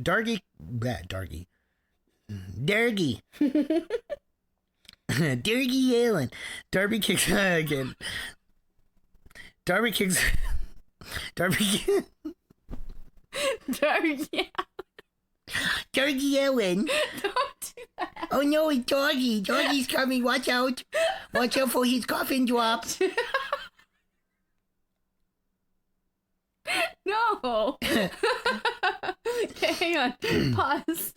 Dargy. Dargy. Dargy Allen. Darby kicks again. Darby kicks. Darby. Darby. Dargy Allen. Don't do that. Oh no, it's Doggy. Doggy's coming. Watch out. Watch out for his coffin drop. No. Okay, hang on. Pause.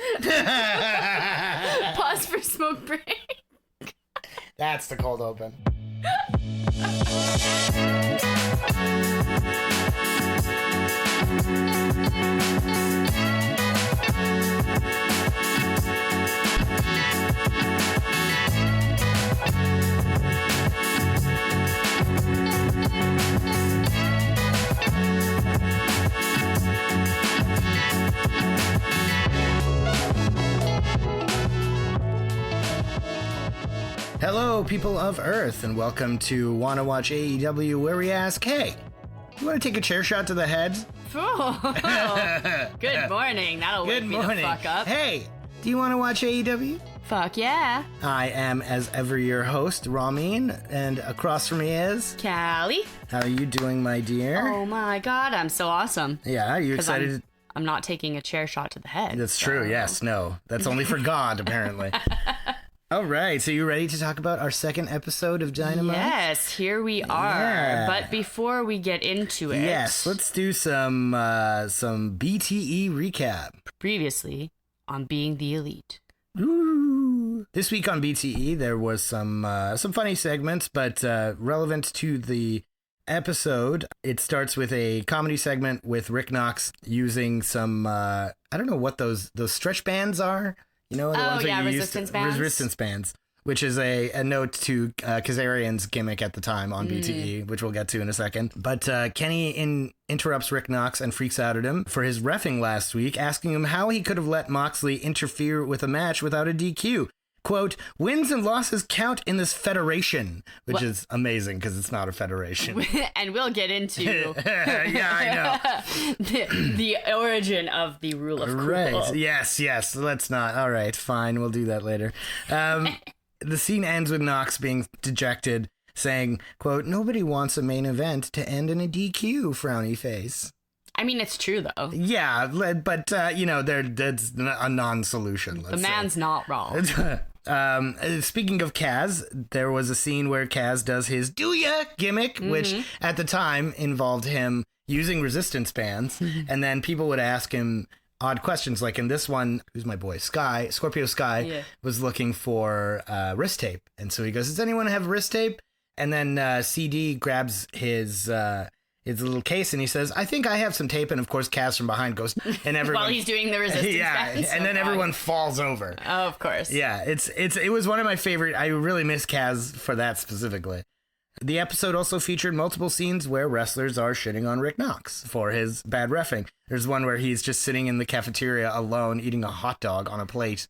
Pause for smoke break. That's the cold open. Hello, people of Earth, and welcome to Wanna Watch AEW, where we ask, hey, you want to take a chair shot to the head? Oh, good morning. That'll wake me the fuck up. Hey, do you want to watch AEW? Fuck yeah. I am, as ever, your host, Ramin, and across from me is... Callie. How are you doing, my dear? Oh my god, I'm so awesome. Yeah, are you excited? I'm not taking a chair shot to the head. That's true, yes, no. That's only for God, apparently. All right, so you ready to talk about our second episode of Dynamite? Yes, here we are. Yeah. But before we get into it... Yes, let's do some BTE recap. Previously on Being the Elite. Ooh. This week on BTE, there was some funny segments, but relevant to the episode. It starts with a comedy segment with Rick Knox using some, I don't know what those stretch bands are. You know, the ones that you resistance bands. Resistance bands, which is a note to Kazarian's gimmick at the time on BTE, which we'll get to in a second. But Kenny interrupts Rick Knox and freaks out at him for his reffing last week, asking him how he could have let Moxley interfere with a match without a DQ. Quote, wins and losses count in this federation, which is amazing because it's not a federation. And we'll get into yeah, I know. the origin of the rule of cool. Right. Yes. Let's not. All right, fine. We'll do that later. The scene ends with Knox being dejected, saying, quote, nobody wants a main event to end in a DQ, frowny face. I mean, it's true, though. Yeah, but, that's a non-solution. The man's not wrong. Speaking of Kaz, there was a scene where Kaz does his do ya gimmick, which at the time involved him using resistance bands, and then people would ask him odd questions, like in this one, who's my boy, Scorpio Sky, was looking for wrist tape, and so he goes, does anyone have wrist tape? And then CD grabs his little case and he says, I think I have some tape. And of course, Kaz from behind goes, and everyone... While he's doing the resistance bands. And then everyone falls over. Oh, of course. Yeah, it was one of my favorite. I really miss Kaz for that specifically. The episode also featured multiple scenes where wrestlers are shitting on Rick Knox for his bad reffing. There's one where he's just sitting in the cafeteria alone eating a hot dog on a plate.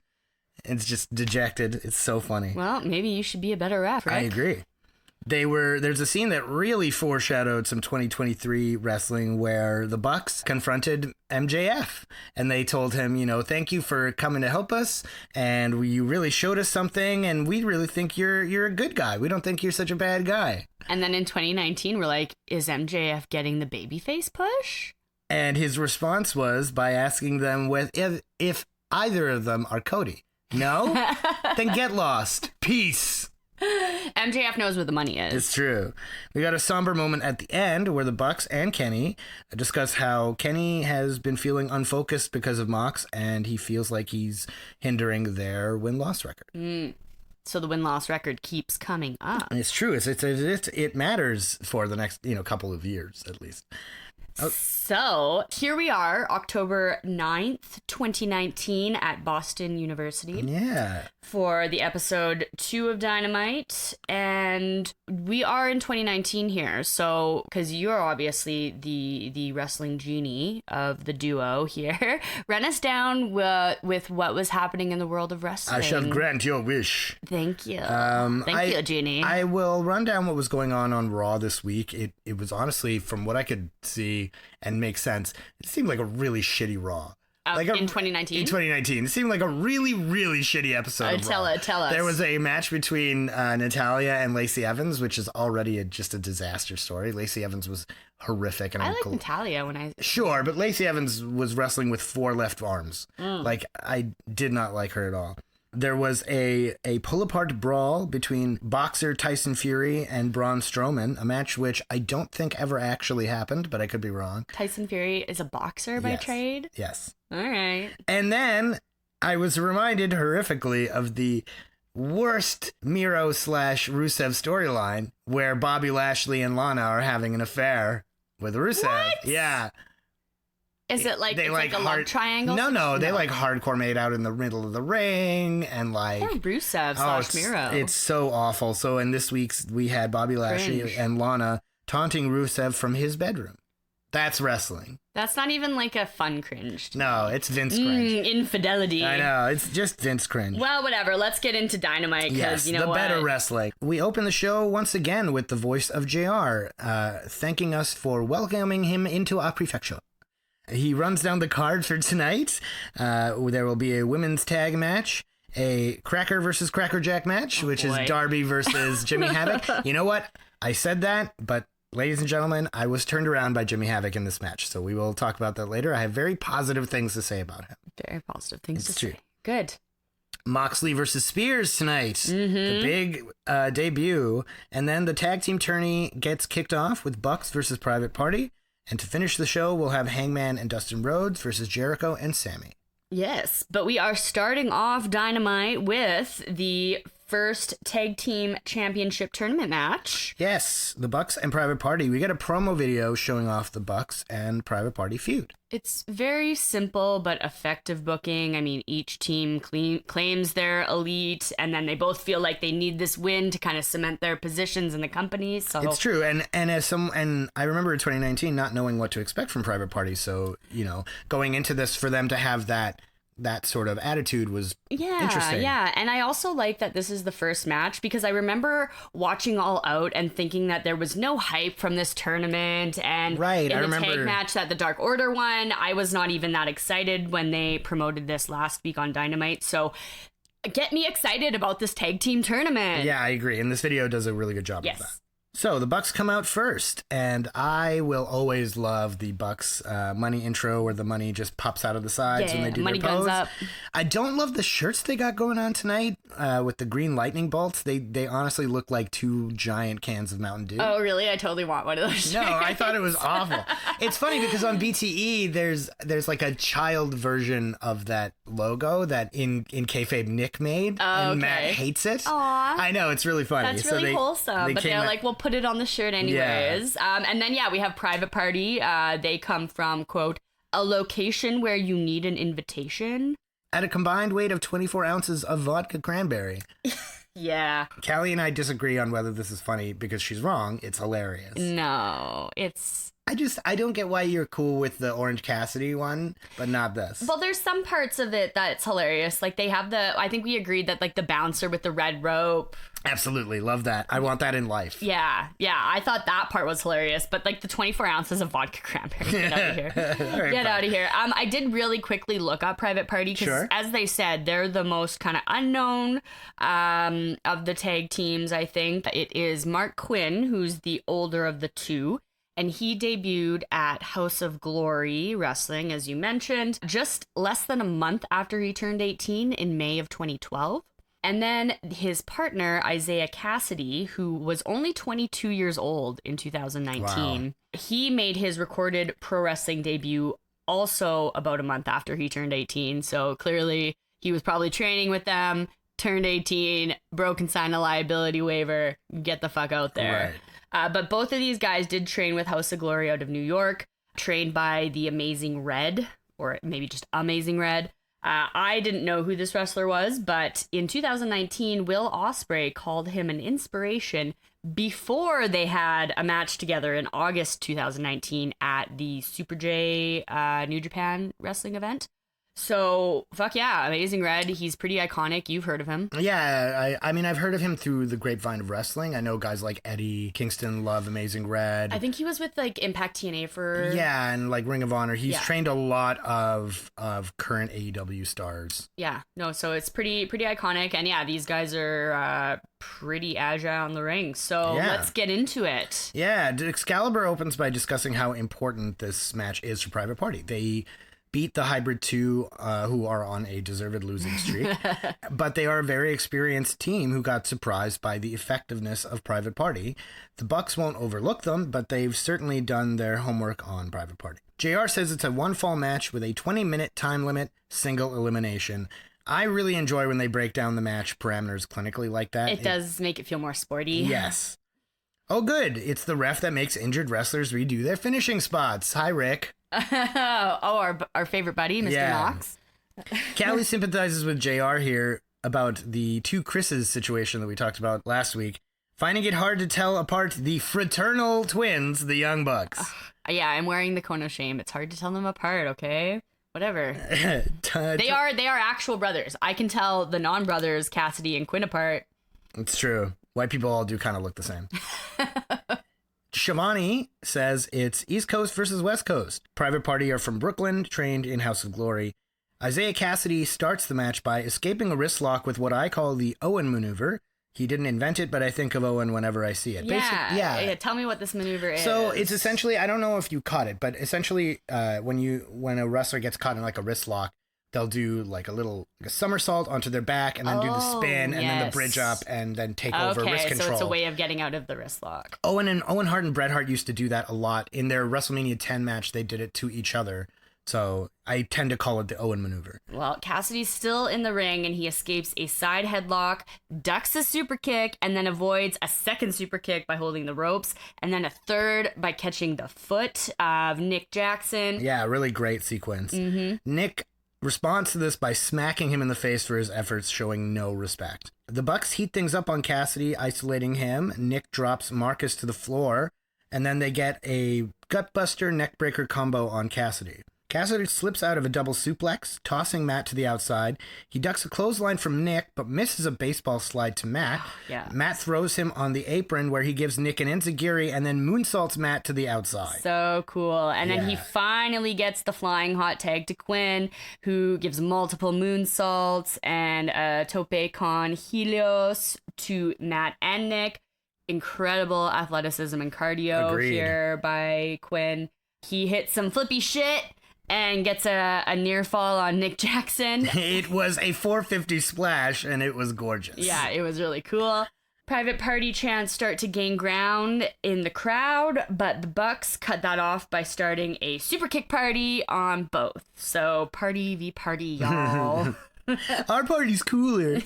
It's just dejected. It's so funny. Well, maybe you should be a better ref, right? I agree. There's a scene that really foreshadowed some 2023 wrestling where the Bucks confronted MJF and they told him, thank you for coming to help us, and you really showed us something, and we really think you're a good guy. We don't think you're such a bad guy. And then in 2019, we're like, is MJF getting the babyface push? And his response was by asking them if either of them are Cody. No? Then get lost. Peace. MJF knows where the money is. It's true. We got a somber moment at the end where the Bucks and Kenny discuss how Kenny has been feeling unfocused because of Mox, and he feels like he's hindering their win-loss record. So the win-loss record keeps coming up. And it's true. It matters for the next couple of years at least. Oh. So here we are, October 9th, 2019 at Boston University. Yeah. For the episode 2 of Dynamite. And we are in 2019 here. So, because you're obviously the wrestling genie of the duo here, run us down with what was happening in the world of wrestling. I shall grant your wish. Thank you. Thank you, Genie. I will run down what was going on Raw this week. It was honestly, from what I could see and make sense, it seemed like a really shitty Raw. in 2019? In 2019. It seemed like a really, really shitty episode of Raw. Tell us. There was a match between Natalya and Lacey Evans, which is already just a disaster story. Lacey Evans was horrific. And I like Natalya when I... Sure, but Lacey Evans was wrestling with 4 left arms. Like, I did not like her at all. There was a pull-apart brawl between boxer Tyson Fury and Braun Strowman, a match which I don't think ever actually happened, but I could be wrong. Tyson Fury is a boxer by trade? Yes. All right. And then I was reminded horrifically of the worst Miro/Rusev storyline where Bobby Lashley and Lana are having an affair with Rusev. What? Yeah. Is it like, it's like a love triangle? No. They like hardcore made out in the middle of the ring and like... Poor Rusev / Miro. It's so awful. So in this week's, we had Bobby Lashley and Lana taunting Rusev from his bedroom. That's wrestling. That's not even like a fun cringe. No, it's Vince cringe. Infidelity. I know. It's just Vince cringe. Well, whatever. Let's get into Dynamite because yes, you know the what? better wrestling. We open the show once again with the voice of JR, thanking us for welcoming him into our prefecture. He runs down the card for tonight. There will be a women's tag match, a Cracker versus Crackerjack match, which is Darby versus Jimmy Havoc. You know what? I said that, but ladies and gentlemen, I was turned around by Jimmy Havoc in this match. So we will talk about that later. I have very positive things to say about him. Very positive things it's to true. say. Good. Moxley versus Spears tonight. The big debut. And then the tag team tourney gets kicked off with Bucks versus Private Party. And to finish the show, we'll have Hangman and Dustin Rhodes versus Jericho and Sammy. Yes, but we are starting off Dynamite with the first tag team championship tournament match. Yes, the Bucks and Private Party. We get a promo video showing off the Bucks and Private Party feud. It's very simple but effective booking. I mean, each team claims they're elite, and then they both feel like they need this win to kind of cement their positions in the company. So it's true, and I remember in 2019 not knowing what to expect from Private Party. So going into this for them to have that sort of attitude was interesting. Yeah, and I also like that this is the first match because I remember watching All Out and thinking that there was no hype from this tournament, and in the tag match that the Dark Order won, I was not even that excited when they promoted this last week on Dynamite, so get me excited about this tag team tournament. Yeah, I agree, and this video does a really good job of that. So the Bucks come out first, and I will always love the Bucks money intro where the money just pops out of the sides when they do money their pose. Guns up. I don't love the shirts they got going on tonight with the green lightning bolts. They honestly look like 2 giant cans of Mountain Dew. Oh, really? I totally want one of those shirts. No, I thought it was awful. It's funny because on BTE, there's like a child version of that logo that in kayfabe Nick made, and Matt hates it. Aww. I know, it's really funny. That's really wholesome, but they're like, we'll put it on the shirt anyways. And then we have Private Party. They come from, quote, a location where you need an invitation. At a combined weight of 24 ounces of vodka cranberry. Yeah. Callie and I disagree on whether this is funny because she's wrong. It's hilarious. No, it's... I don't get why you're cool with the Orange Cassidy one, but not this. Well, there's some parts of it that's hilarious. Like they have I think we agreed that like the bouncer with the red rope. Absolutely. Love that. I want that in life. Yeah. I thought that part was hilarious, but like the 24 ounces of vodka cranberry. Get out of here. Get out of here. I did really quickly look up Private Party because as they said, they're the most kind of unknown of the tag teams, I think. It is Mark Quinn, who's the older of the two. And he debuted at House of Glory Wrestling, as you mentioned, just less than a month after he turned 18 in May of 2012. And then his partner, Isaiah Cassidy, who was only 22 years old in 2019, he made his recorded pro wrestling debut also about a month after he turned 18. So clearly he was probably training with them, turned 18, broke and signed a liability waiver, get the fuck out there. Right. But both of these guys did train with House of Glory out of New York, trained by the Amazing Red, or maybe just Amazing Red. I didn't know who this wrestler was, but in 2019, Will Ospreay called him an inspiration before they had a match together in August 2019 at the Super J New Japan wrestling event. So, fuck yeah, Amazing Red. He's pretty iconic. You've heard of him. Yeah, I mean, I've heard of him through the grapevine of wrestling. I know guys like Eddie Kingston love Amazing Red. I think he was with, like, Impact TNA for... Yeah, and, like, Ring of Honor. He's trained a lot of current AEW stars. Yeah, no, so it's pretty iconic. And, yeah, these guys are pretty agile on the ring. So let's get into it. Yeah, Excalibur opens by discussing how important this match is for Private Party. They beat the Hybrid 2, who are on a deserved losing streak. But they are a very experienced team who got surprised by the effectiveness of Private Party. The Bucks won't overlook them, but they've certainly done their homework on Private Party. JR says it's a one-fall match with a 20-minute time limit, single elimination. I really enjoy when they break down the match parameters clinically like that. It does make it feel more sporty. Yes. Oh, good. It's the ref that makes injured wrestlers redo their finishing spots. Hi, Rick. Our favorite buddy, Mr. Mox. Callie sympathizes with JR here about the two Chris's situation that we talked about last week, finding it hard to tell apart the fraternal twins, the Young Bucks. Yeah, I'm wearing the cone of shame. It's hard to tell them apart, okay? Whatever. They are actual brothers. I can tell the non-brothers, Cassidy and Quinn, apart. It's true. White people all do kind of look the same. Shivani says it's East Coast versus West Coast. Private Party are from Brooklyn, trained in House of Glory. Isaiah Cassidy starts the match by escaping a wrist lock with what I call the Owen maneuver. He didn't invent it, but I think of Owen whenever I see it. Yeah. Tell me what this maneuver is. So it's essentially, I don't know if you caught it, but essentially when a wrestler gets caught in like a wrist lock, they'll do like a somersault onto their back and then do the spin and then the bridge up and then take over wrist control. So it's a way of getting out of the wrist lock. Owen Hart and Bret Hart used to do that a lot. In their WrestleMania 10 match, they did it to each other. So I tend to call it the Owen maneuver. Well, Cassidy's still in the ring and he escapes a side headlock, ducks a super kick, and then avoids a second super kick by holding the ropes, and then a third by catching the foot of Nick Jackson. Yeah, really great sequence. Mm-hmm. Nick responds to this by smacking him in the face for his efforts, showing no respect. The Bucks heat things up on Cassidy, isolating him. Nick drops Marcus to the floor, and then they get a gutbuster neckbreaker combo on Cassidy. Cassidy slips out of a double suplex, tossing Matt to the outside. He ducks a clothesline from Nick, but misses a baseball slide to Matt. Yeah. Matt throws him on the apron, where he gives Nick an enziguri and then moonsaults Matt to the outside. So cool. And then he finally gets the flying hot tag to Quinn, who gives multiple moonsaults and a tope con helios to Matt and Nick. Incredible athleticism and cardio here by Quinn. He hits some flippy shit and gets a near fall on Nick Jackson. It was a 450 splash, and it was gorgeous. Yeah, it was really cool. Private Party chants start to gain ground in the crowd, but the Bucks cut that off by starting a super kick party on both. So party v party, y'all. Our party's cooler.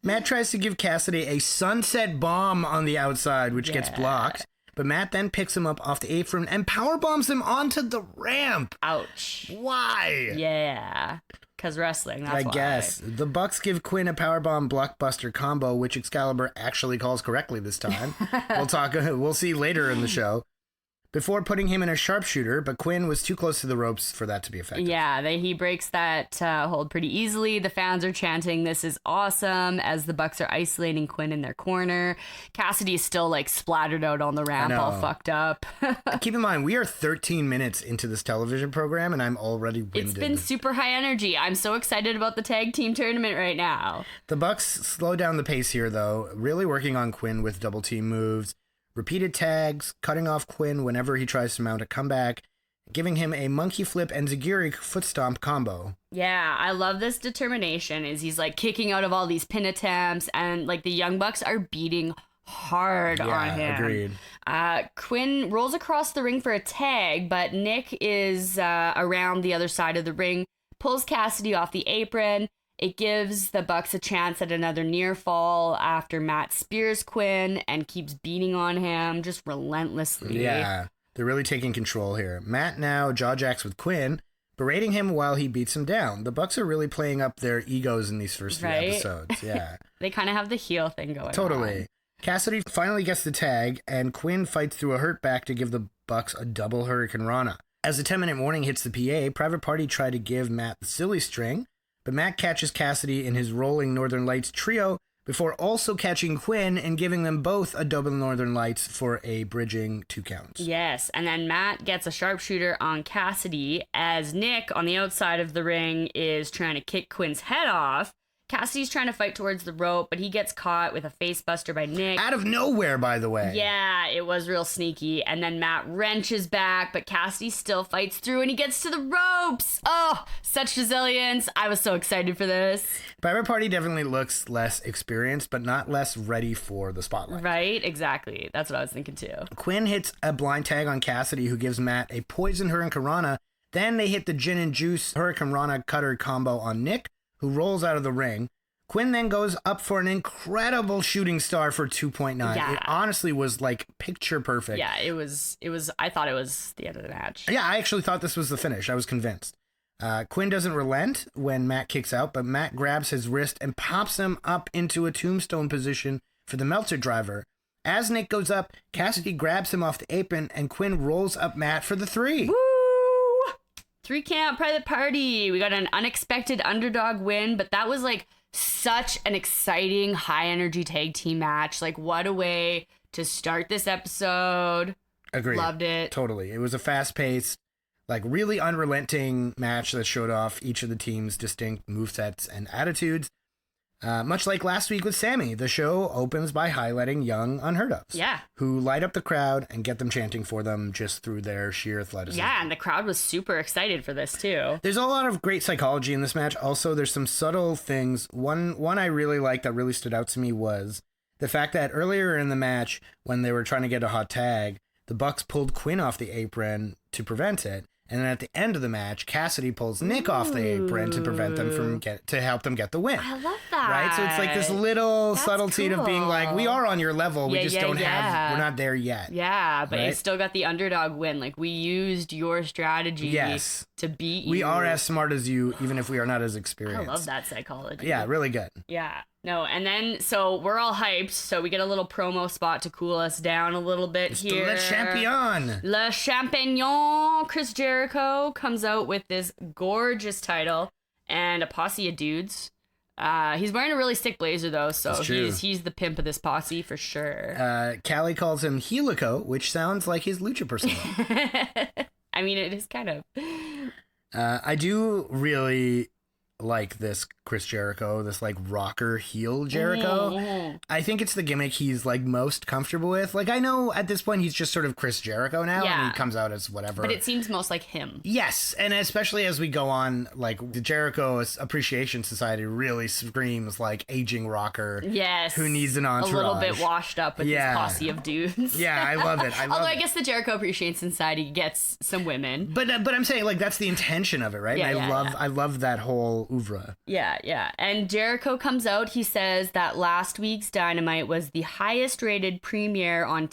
Matt tries to give Cassidy a sunset bomb on the outside, which gets blocked. But Matt then picks him up off the apron and powerbombs him onto the ramp. Ouch. Why? Yeah. Because wrestling, that's why. I guess. The Bucks give Quinn a powerbomb blockbuster combo, which Excalibur actually calls correctly this time. We'll see later in the show. Before putting him in a sharpshooter, but Quinn was too close to the ropes for that to be effective. Yeah, he breaks that hold pretty easily. The fans are chanting, "This is awesome," as the Bucks are isolating Quinn in their corner. Cassidy is still like splattered out on the ramp, all fucked up. Keep in mind, we are 13 minutes into this television program, and I'm already winded. It's been super high energy. I'm so excited about the tag team tournament right now. The Bucks slow down the pace here, though, really working on Quinn with double team moves. Repeated tags, cutting off Quinn whenever he tries to mount a comeback, giving him a monkey flip and Zagiri foot stomp combo. Yeah, I love this determination as he's like kicking out of all these pin attempts and like the Young Bucks are beating hard on him. Agreed. Quinn rolls across the ring for a tag, but Nick is around the other side of the ring, pulls Cassidy off the apron. It gives the Bucks a chance at another near fall after Matt spears Quinn and keeps beating on him just relentlessly. Yeah, they're really taking control here. Matt now jaw-jacks with Quinn, berating him while he beats him down. The Bucks are really playing up their egos in these first few episodes. Yeah. They kind of have the heel thing going on. Totally. Cassidy finally gets the tag, and Quinn fights through a hurt back to give the Bucks a double Hurricane Rana. As the 10-minute warning hits the PA, Private Party try to give Matt the silly string, but Matt catches Cassidy in his rolling Northern Lights trio before also catching Quinn and giving them both a double Northern Lights for a bridging 2 counts. Yes, and then Matt gets a sharpshooter on Cassidy as Nick on the outside of the ring is trying to kick Quinn's head off. Cassidy's trying to fight towards the rope, but he gets caught with a face buster by Nick. Out of nowhere, by the way. Yeah, it was real sneaky. And then Matt wrenches back, but Cassidy still fights through and he gets to the ropes. Oh, such resilience. I was so excited for this. Private Party definitely looks less experienced, but not less ready for the spotlight. Right? Exactly. That's what I was thinking too. Quinn hits a blind tag on Cassidy, who gives Matt a poison Hurricane Rana. Then they hit the gin and juice Hurricane Rana cutter combo on Nick, who rolls out of the ring. Quinn then goes up for an incredible shooting star for 2.9. Yeah. It honestly was like picture perfect. Yeah, it was, I thought it was the end of the match. Yeah, I actually thought this was the finish. I was convinced. Quinn doesn't relent when Matt kicks out, but Matt grabs his wrist and pops him up into a tombstone position for the Meltzer driver. As Nick goes up, Cassidy grabs him off the apron and Quinn rolls up Matt for the 3. Woo! 3 count Private Party. We got an unexpected underdog win, but that was like such an exciting high energy tag team match. Like, what a way to start this episode. Agreed. Loved it. Totally. It was a fast paced, like really unrelenting match that showed off each of the team's distinct movesets and attitudes. Much like last week with Sammy, the show opens by highlighting young unheard ofs. Yeah. Who light up the crowd and get them chanting for them just through their sheer athleticism. Yeah, and the crowd was super excited for this too. There's a lot of great psychology in this match. Also, there's some subtle things. One I really liked that really stood out to me was the fact that earlier in the match, when they were trying to get a hot tag, the Bucks pulled Quinn off the apron to prevent it. And then at the end of the match, Cassidy pulls Nick off the apron to prevent them from to help them get the win. I love that. Right? So it's like this little That's subtlety of being like, we are on your level. We just don't have, we're not there yet. Yeah, but right? you still got the underdog win. Like, we used your strategy to beat you. We are as smart as you, even if we are not as experienced. I love that psychology. Yeah, really good. Yeah. No, and then, so we're all hyped, so we get a little promo spot to cool us down a little bit here. Le Champion. Le Champignon. Chris Jericho comes out with this gorgeous title and a posse of dudes. He's wearing a really sick blazer, though, so he's the pimp of this posse for sure. Callie calls him Helico, which sounds like his lucha persona. I mean, it is kind of. I do really like this Chris Jericho, this like rocker heel Jericho. Mm-hmm. I think it's the gimmick he's like most comfortable with. Like, I know at this point he's just sort of Chris Jericho now, and he comes out as whatever. But it seems most like him. Yes, and especially as we go on, like the Jericho Appreciation Society really screams like aging rocker. Yes. Who needs an entourage. A little bit washed up with his posse of dudes. Yeah, I love it. Although I guess the Jericho Appreciation Society gets some women. But I'm saying like that's the intention of it, right? Yeah, and I love that whole oeuvre. Yeah. And Jericho comes out. He says that last week's Dynamite was the highest rated premiere on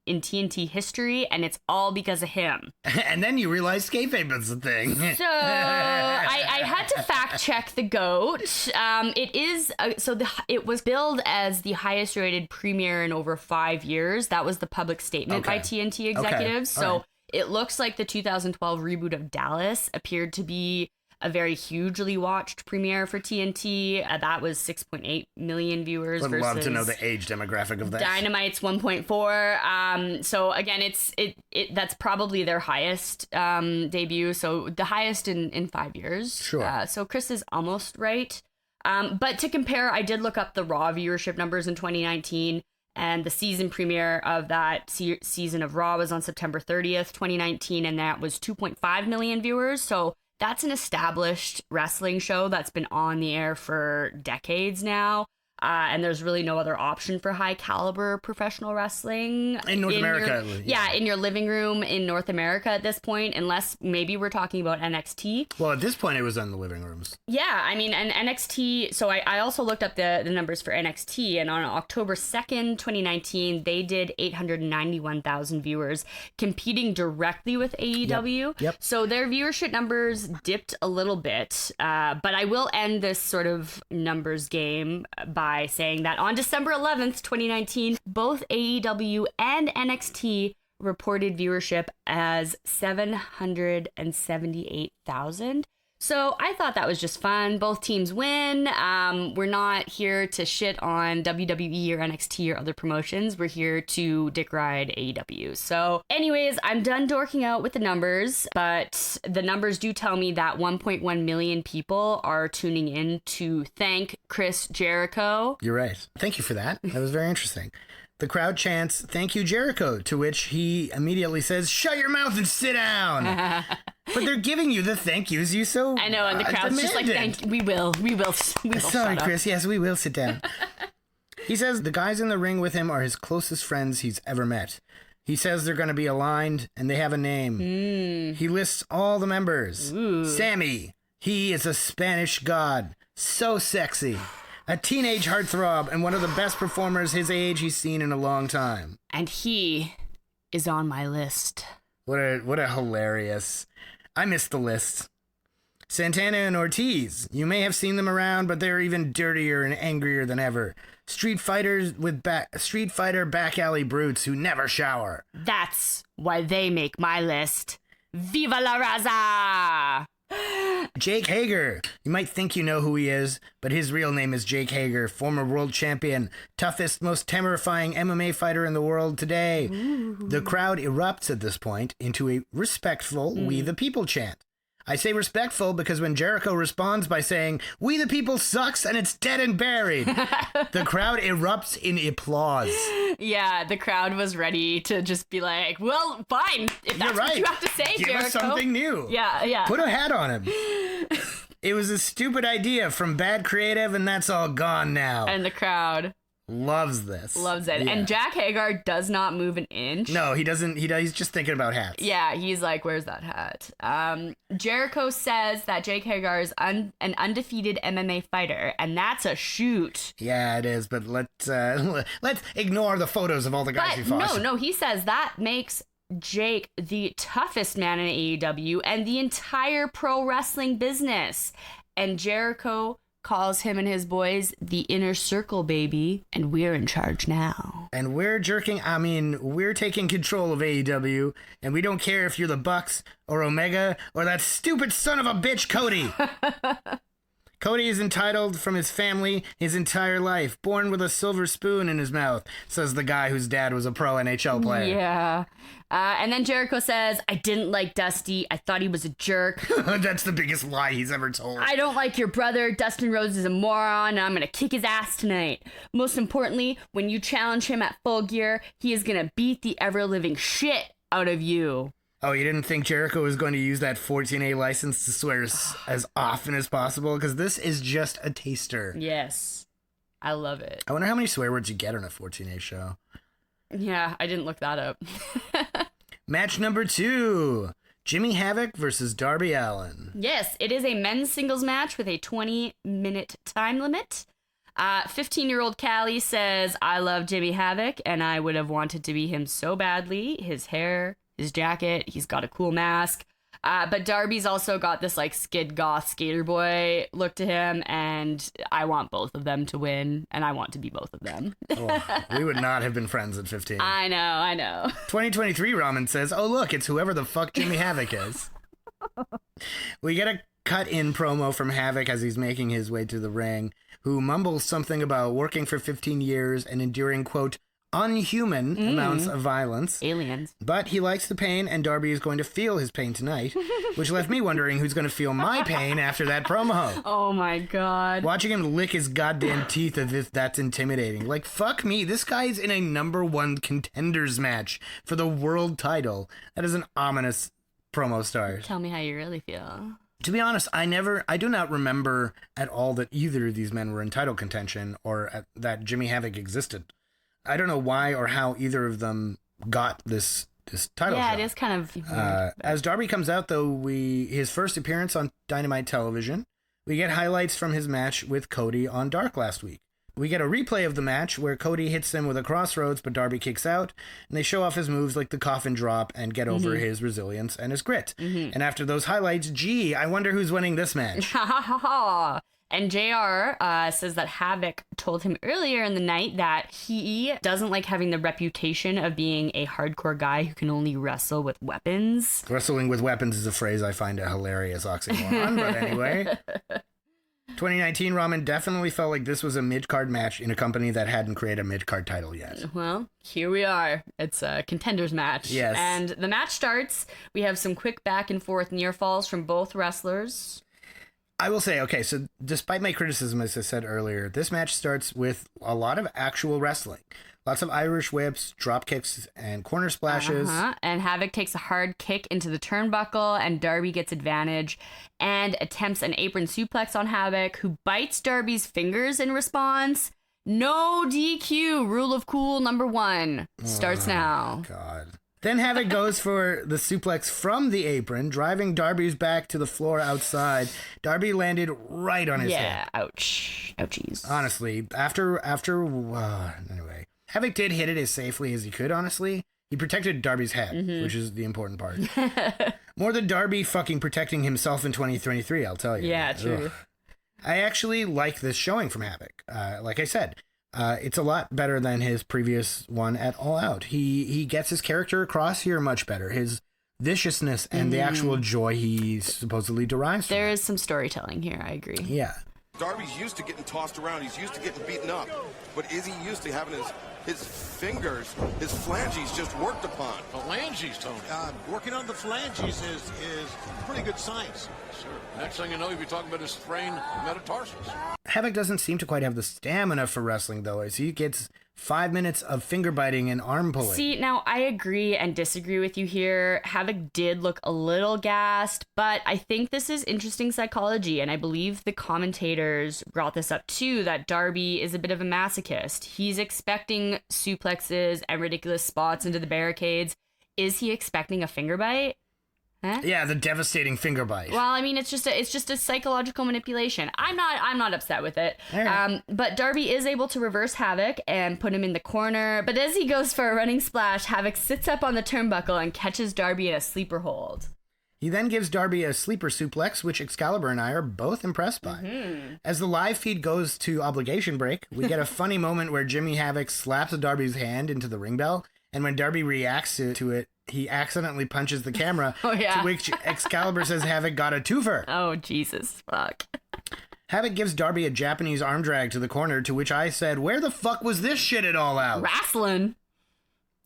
in TNT history, and it's all because of him. And then you realize kayfabe is the thing. So I had to fact check the GOAT. It is it was billed as the highest rated premiere in over 5 years. That was the public statement by TNT executives. Okay. So it looks like the 2012 reboot of Dallas appeared to be a very hugely watched premiere for TNT. That was 6.8 million viewers. Would versus love to know the age demographic of that. Dynamite's 1.4. So again, it's that's probably their highest debut. So the highest in 5 years. Sure. So Chris is almost right. But to compare, I did look up the Raw viewership numbers in 2019. And the season premiere of that season of Raw was on September 30th, 2019. And that was 2.5 million viewers. So that's an established wrestling show that's been on the air for decades now. And there's really no other option for high caliber professional wrestling in North America. In your living room in North America at this point, unless maybe we're talking about NXT. Well, at this point, it was in the living rooms. Yeah, I mean, and NXT. So I also looked up the numbers for NXT, and on October 2nd, 2019, they did 891,000 viewers competing directly with AEW. Yep. So their viewership numbers dipped a little bit, but I will end this sort of numbers game by saying that on December 11th, 2019, both AEW and NXT reported viewership as 778,000. So I thought that was just fun. Both teams win. We're not here to shit on WWE or NXT or other promotions. We're here to dick ride AEW. So anyways, I'm done dorking out with the numbers, but the numbers do tell me that 1.1 million people are tuning in to thank Chris Jericho. You're right. Thank you for that. That was very interesting. The crowd chants, "Thank you, Jericho," to which he immediately says, "Shut your mouth and sit down." But they're giving you the thank yous you so I know, and the crowd's just like, we will Sorry, Chris. Yes, we will sit down. He says the guys in the ring with him are his closest friends he's ever met. He says they're going to be aligned and they have a name. He lists all the members. Sammy. He is a Spanish god. So sexy. A teenage heartthrob and one of the best performers his age he's seen in a long time. And he is on my list. What a hilarious... I missed the list. Santana and Ortiz. You may have seen them around, but they're even dirtier and angrier than ever. Street fighter back alley brutes who never shower. That's why they make my list. Viva la Raza! Jake Hager. You might think you know who he is, but his real name is Jake Hager, former world champion, toughest, most terrifying MMA fighter in the world today. The crowd erupts at this point into a respectful "We the People" chant. I say respectful because when Jericho responds by saying, "We the People" sucks and it's dead and buried, the crowd erupts in applause. Yeah, the crowd was ready to just be like, well, fine. If that's what you have to say, Give Jericho. us something new. Yeah. Put a hat on him. It was a stupid idea from bad creative, and that's all gone now. And the crowd loves this. Loves it. Yeah. And Jack Hagar does not move an inch. No, he doesn't. He's just thinking about hats. Yeah, he's like, where's that hat? Jericho says that Jake Hagar is an undefeated MMA fighter, and that's a shoot. Yeah, it is, but let's ignore the photos of all the guys he fought. No, he says that makes Jake the toughest man in AEW and the entire pro wrestling business. And Jericho calls him and his boys the inner circle, baby, and we're in charge now. And we're taking control of AEW, and we don't care if you're the Bucks or Omega or that stupid son of a bitch, Cody. Cody is entitled from his family his entire life, born with a silver spoon in his mouth, says the guy whose dad was a pro NHL player. Yeah. And then Jericho says, I didn't like Dusty. I thought he was a jerk. That's the biggest lie he's ever told. I don't like your brother. Dustin Rhodes is a moron, and I'm going to kick his ass tonight. Most importantly, when you challenge him at Full Gear, he is going to beat the ever-living shit out of you. Oh, you didn't think Jericho was going to use that 14A license to swear as often as possible? Because this is just a taster. Yes. I love it. I wonder how many swear words you get on a 14A show. Yeah, I didn't look that up. Match number 2. Jimmy Havoc versus Darby Allin. Yes, it is a men's singles match with a 20-minute time limit. 15-year-old Callie says, I love Jimmy Havoc, and I would have wanted to be him so badly. His hair, his jacket, he's got a cool mask. But Darby's also got this like skid goth skater boy look to him, and I want both of them to win, and I want to be both of them. Oh, we would not have been friends at 15. I know. 2023 Ramen says, oh look, it's whoever the fuck Jimmy Havoc is. We get a cut-in promo from Havoc as he's making his way to the ring, who mumbles something about working for 15 years and enduring, quote, unhuman amounts of violence. Aliens. But he likes the pain, and Darby is going to feel his pain tonight, which left me wondering who's going to feel my pain after that promo. Oh my god. Watching him lick his goddamn teeth as if that's intimidating. Like, fuck me, this guy's in a #1 contenders match for the world title. That is an ominous promo start. Tell me how you really feel. To be honest, I do not remember at all that either of these men were in title contention or that Jimmy Havoc existed. I don't know why or how either of them got this title shot. Yeah, it is kind of weird. As Darby comes out, though, his first appearance on Dynamite television, we get highlights from his match with Cody on Dark last week. We get a replay of the match where Cody hits him with a crossroads, but Darby kicks out, and they show off his moves like the coffin drop and get over his resilience and his grit. And after those highlights, gee, I wonder who's winning this match. And JR says that Havoc told him earlier in the night that he doesn't like having the reputation of being a hardcore guy who can only wrestle with weapons. Wrestling with weapons is a phrase I find a hilarious oxymoron, but anyway. 2019, Ramen definitely felt like this was a mid-card match in a company that hadn't created a mid-card title yet. Well, here we are. It's a contenders match. Yes. And the match starts. We have some quick back and forth near falls from both wrestlers. I will say, okay, so despite my criticism, as I said earlier, this match starts with a lot of actual wrestling. Lots of Irish whips, drop kicks, and corner splashes. And Havoc takes a hard kick into the turnbuckle, and Darby gets advantage and attempts an apron suplex on Havoc, who bites Darby's fingers in response. No DQ. Rule of cool number 1 starts now. God. Then Havoc goes for the suplex from the apron, driving Darby's back to the floor outside. Darby landed right on his head. Yeah, ouch. Ouchies. Honestly, anyway. Havoc did hit it as safely as he could, honestly. He protected Darby's head, which is the important part. More than Darby fucking protecting himself in 2023, I'll tell you. Yeah, true. Ugh. I actually like this showing from Havoc. Like I said, it's a lot better than his previous one at All Out. He gets his character across here much better. His viciousness and the actual joy he supposedly derives from. There is some storytelling here, I agree. Yeah. Darby's used to getting tossed around. He's used to getting beaten up. But is he used to having his fingers, his phalanges just worked upon? Phalanges, Tony. Working on the phalanges is pretty good science. Sure. Next thing you know, you'll be talking about his sprained metatarsals. Havoc doesn't seem to quite have the stamina for wrestling, though, as he gets 5 minutes of finger biting and arm pulling. See, now I agree and disagree with you here. Havoc did look a little gassed, but I think this is interesting psychology, and I believe the commentators brought this up too, that Darby is a bit of a masochist. He's expecting suplexes and ridiculous spots into the barricades. Is he expecting a finger bite? Huh? Yeah, the devastating finger bite. Well, I mean, it's just a psychological manipulation. I'm not upset with it. Right. But Darby is able to reverse Havoc and put him in the corner. But as he goes for a running splash, Havoc sits up on the turnbuckle and catches Darby in a sleeper hold. He then gives Darby a sleeper suplex, which Excalibur and I are both impressed by. As the live feed goes to obligation break, we get a funny moment where Jimmy Havoc slaps Darby's hand into the ring bell, and when Darby reacts to it, he accidentally punches the camera, to which Excalibur says Havoc got a twofer. Oh, Jesus, fuck. Havoc gives Darby a Japanese arm drag to the corner, to which I said, where the fuck was this shit at All Out? Wrestling.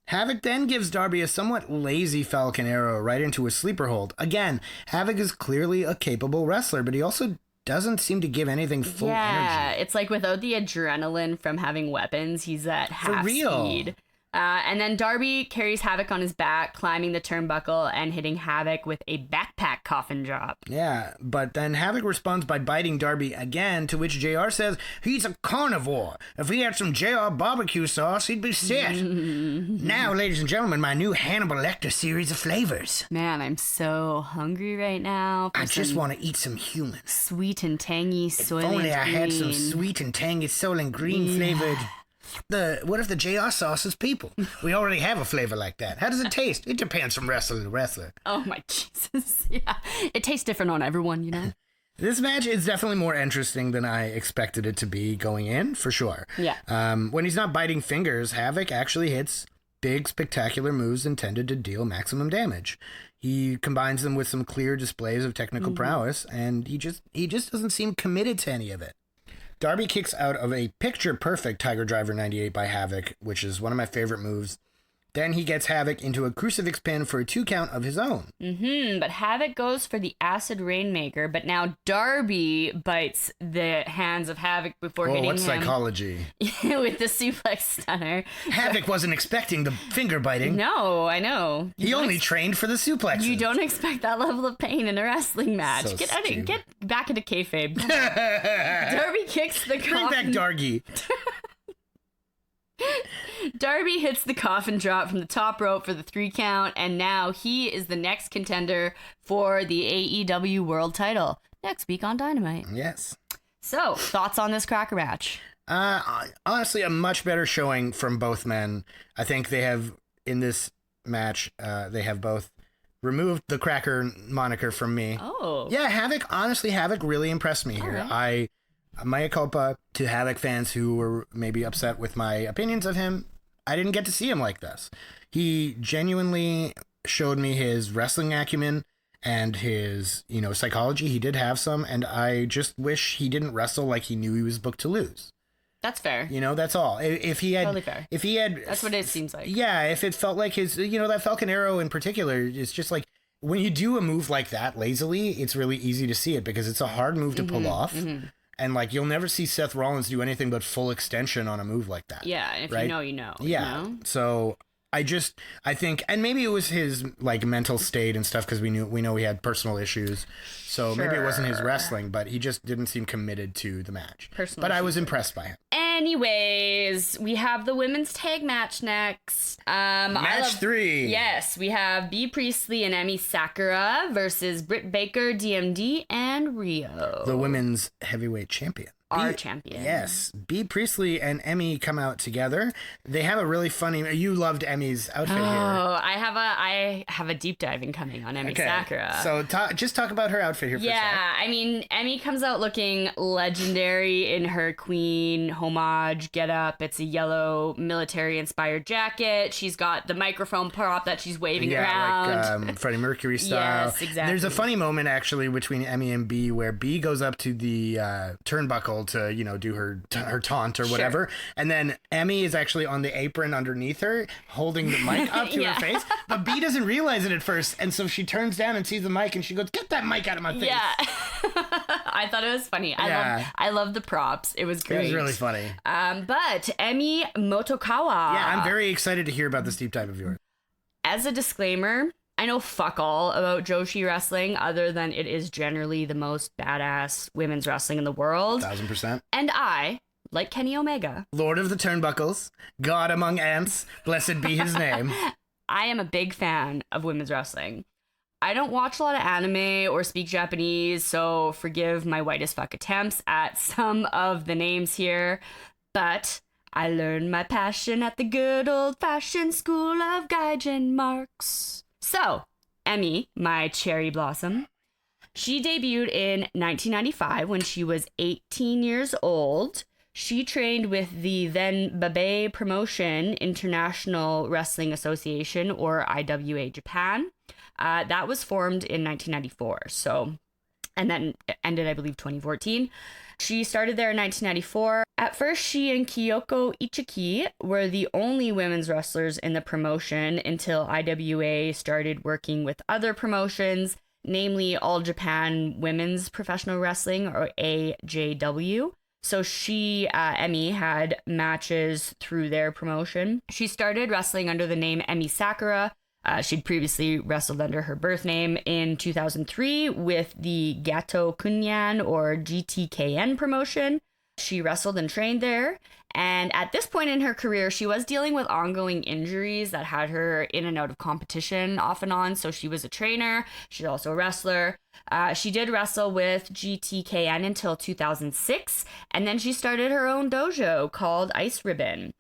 Havoc then gives Darby a somewhat lazy Falcon Arrow right into a sleeper hold. Again, Havoc is clearly a capable wrestler, but he also doesn't seem to give anything full energy. Yeah, it's like without the adrenaline from having weapons, he's at half speed. And then Darby carries Havoc on his back, climbing the turnbuckle and hitting Havoc with a backpack coffin drop. Yeah, but then Havoc responds by biting Darby again, to which JR says, he's a carnivore. If he had some JR barbecue sauce, he'd be set. Now, ladies and gentlemen, my new Hannibal Lecter series of flavors. Man, I'm so hungry right now. I just want to eat some humans. Sweet and tangy Soylent Green. If only I had some sweet and tangy Soylent Green flavored. What if the JR sauce is people? We already have a flavor like that. How does it taste? It depends from wrestler to wrestler. Oh my Jesus. Yeah. It tastes different on everyone, you know? This match is definitely more interesting than I expected it to be going in, for sure. Yeah. When he's not biting fingers, Havoc actually hits big, spectacular moves intended to deal maximum damage. He combines them with some clear displays of technical prowess, and he just doesn't seem committed to any of it. Darby kicks out of a picture-perfect Tiger Driver 98 by Havoc, which is one of my favorite moves. Then he gets Havoc into a crucifix pin for a 2 count of his own. But Havoc goes for the Acid Rainmaker, but now Darby bites the hands of Havoc before hitting what him. psychology? With the suplex stunner. Havoc wasn't expecting the finger biting. No, I know. He only trained for the suplexes. You don't expect that level of pain in a wrestling match. So Get back into kayfabe. Darby kicks the coffin. Bring back Dargy. Darby hits the coffin drop from the top rope for the 3 count, and now he is the next contender for the AEW World title next week on Dynamite. Yes. So, thoughts on this Cracker match? Honestly, a much better showing from both men. I think they have, in this match, they have both removed the Cracker moniker from me. Oh. Yeah, Havoc really impressed me here. Right. Mea culpa to Havoc fans who were maybe upset with my opinions of him. I didn't get to see him like this. He genuinely showed me his wrestling acumen and his, psychology. He did have some, and I just wish he didn't wrestle like he knew he was booked to lose. That's fair. That's all. If he had, Totally fair. If he had, that's what it seems like. Yeah, if it felt like his, that Falcon Arrow in particular is just like when you do a move like that lazily, it's really easy to see it because it's a hard move to pull off. And like you'll never see Seth Rollins do anything but full extension on a move like that. Yeah, and if right? you know. Yeah. So I think, and maybe it was his like mental state and stuff because we know he had personal issues. So maybe it wasn't his wrestling, but he just didn't seem committed to the match. But I was impressed by him. Anyways, we have the women's tag match next. Match 3. Yes, we have Bea Priestley and Emi Sakura versus Britt Baker, DMD, and Rio. The women's heavyweight champion. Our champion. Yes. Bea Priestley and Emi come out together. They have a really funny... You loved Emi's outfit here. Oh, I have a deep diving coming on Emi Sakura. So just talk about her outfit here for a second. Yeah, I mean, Emi comes out looking legendary in her Queen homage getup. It's a yellow military-inspired jacket. She's got the microphone prop that she's waving around. Like Freddie Mercury style. Yes, exactly. There's a funny moment, actually, between Emi and Bea where Bea goes up to the turnbuckle to do her taunt or whatever, and then Emi is actually on the apron underneath her holding the mic up to her face, but Bea doesn't realize it at first, and so she turns down and sees the mic and she goes, "Get that mic out of my face." I thought it was funny. I love the props. It was great. It was really funny. But Emi Motokawa. Yeah, I'm very excited to hear about this deep dive of yours. As a disclaimer, I know fuck all about Joshi wrestling other than it is generally the most badass women's wrestling in the world. 1000%. And I, like Kenny Omega, Lord of the Turnbuckles, God among ants, blessed be his name. I am a big fan of women's wrestling. I don't watch a lot of anime or speak Japanese, so forgive my white as fuck attempts at some of the names here, but I learned my passion at the good old-fashioned school of Gaijin marks. So, Emi, my cherry blossom, she debuted in 1995 when she was 18 years old. She trained with the then Babe Promotion International Wrestling Association, or IWA Japan. That was formed in 1994, and then ended, I believe, 2014. She started there in 1994. At first, she and Kyoko Ichiki were the only women's wrestlers in the promotion until IWA started working with other promotions, namely All Japan Women's Professional Wrestling, or AJW. So she, Emi, had matches through their promotion. She started wrestling under the name Emi Sakura. She'd previously wrestled under her birth name in 2003 with the Gato Kunyan, or GTKN promotion. She wrestled and trained there. And at this point in her career, she was dealing with ongoing injuries that had her in and out of competition off and on. So she was a trainer. She's also a wrestler. She did wrestle with GTKN until 2006. And then she started her own dojo called Ice Ribbon.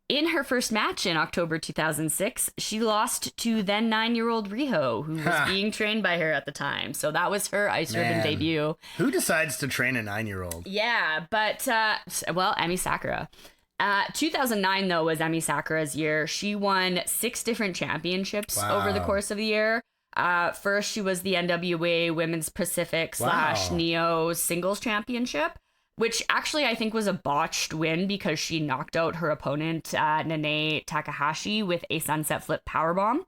In her first match in October 2006, she lost to then 9-year-old Riho, who was being trained by her at the time. So that was her Ice Ribbon debut. Who decides to train a 9-year-old? Yeah, but, Emi Sakura. 2009, though, was Emi Sakura's year. She won 6 different championships over the course of the year. First, she was the NWA Women's Pacific / Neo Singles Championship, which actually I think was a botched win because she knocked out her opponent, Nanae Takahashi, with a sunset flip powerbomb.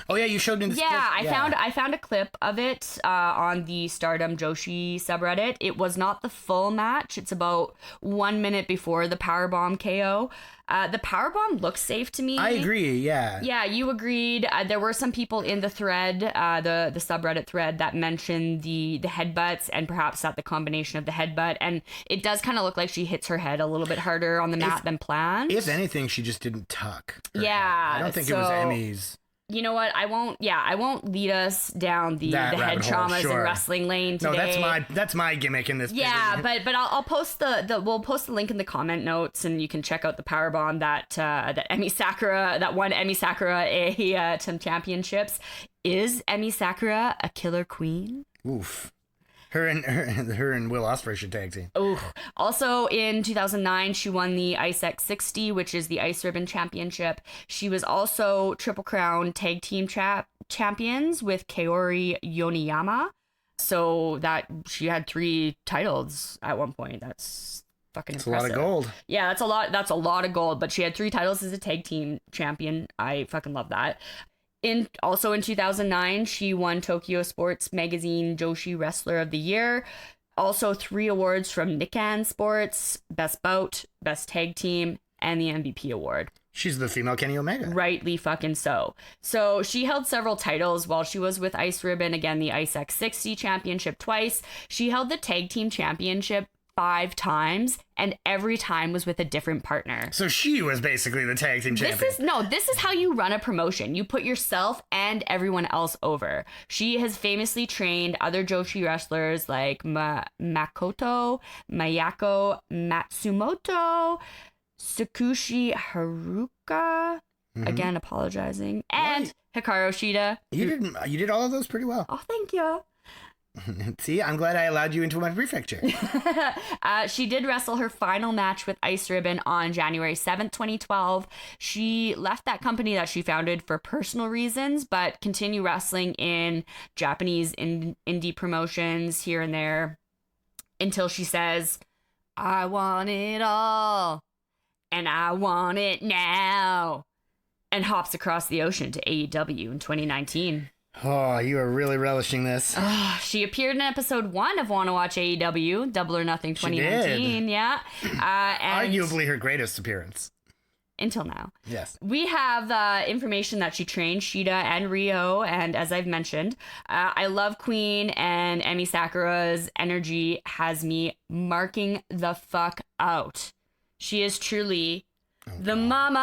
Oh yeah, you showed me this clip. I found a clip of it on the Stardom Joshi subreddit. It was not the full match. It's about 1 minute before the powerbomb KO. The powerbomb looks safe to me. I agree, yeah. Yeah, you agreed. There were some people in the thread, the subreddit thread, that mentioned the headbutts and perhaps that the combination of the headbutt. And it does kind of look like she hits her head a little bit harder on the mat than planned. If anything, she just didn't tuck her head. I don't think it was Emi's. You know what? I won't lead us down the head traumas and wrestling lane today. No, that's my gimmick in this. Yeah, but I'll post we'll post the link in the comment notes, and you can check out the powerbomb that Emi Sakura, that won Emi Sakura some championships. Is Emi Sakura a killer queen? Oof. Her and Will Ospreay should tag team. Oh, also in 2009, she won the Ice X60, which is the Ice Ribbon Championship. She was also Triple Crown Tag Team Champions with Kaori Yoneyama. So that she had 3 titles at one point. That's fucking impressive. That's a lot of gold. Yeah, that's a lot of gold. But she had 3 titles as a tag team champion. I fucking love that. Also in 2009, she won Tokyo Sports Magazine Joshi Wrestler of the Year. Also 3 awards from Nikkan Sports, Best Bout, Best Tag Team, and the MVP award. She's the female Kenny Omega. Rightly fucking so. So she held several titles while she was with Ice Ribbon. Again, the Ice X60 Championship twice. She held the Tag Team Championship 5 times, and every time was with a different partner. So she was basically the tag team champion. This is how you run a promotion. You put yourself and everyone else over. She has famously trained other Joshi wrestlers like Mayako Matsumoto, Tsukushi Haruka, again apologizing, and Hikaru Shida. You did all of those pretty well. Oh, thank you. See, I'm glad I allowed you into my prefecture. She did wrestle her final match with Ice Ribbon on January 7th, 2012. She left that company that she founded for personal reasons, but continued wrestling in Japanese indie promotions here and there until she says, "I want it all, and I want it now," and hops across the ocean to AEW in 2019. Oh, you are really relishing this. She appeared in episode 1 of Wanna Watch AEW, Double or Nothing 2019. Yeah. And arguably her greatest appearance. Until now. Yes. We have information that she trained Shida and Rio, and as I've mentioned, I love Queen, and Emi Sakura's energy has me marking the fuck out. She is truly the mama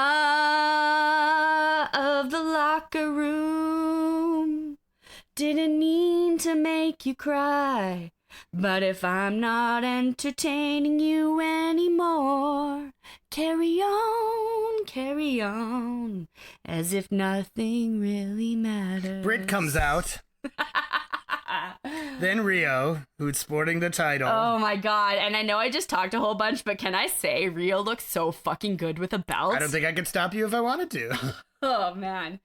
of the locker room. Didn't mean to make you cry, but if I'm not entertaining you anymore, carry on, as if nothing really matters. Britt comes out. Then Rio, who's sporting the title. Oh my god, and I know I just talked a whole bunch, but can I say Rio looks so fucking good with a belt? I don't think I could stop you if I wanted to. Oh man.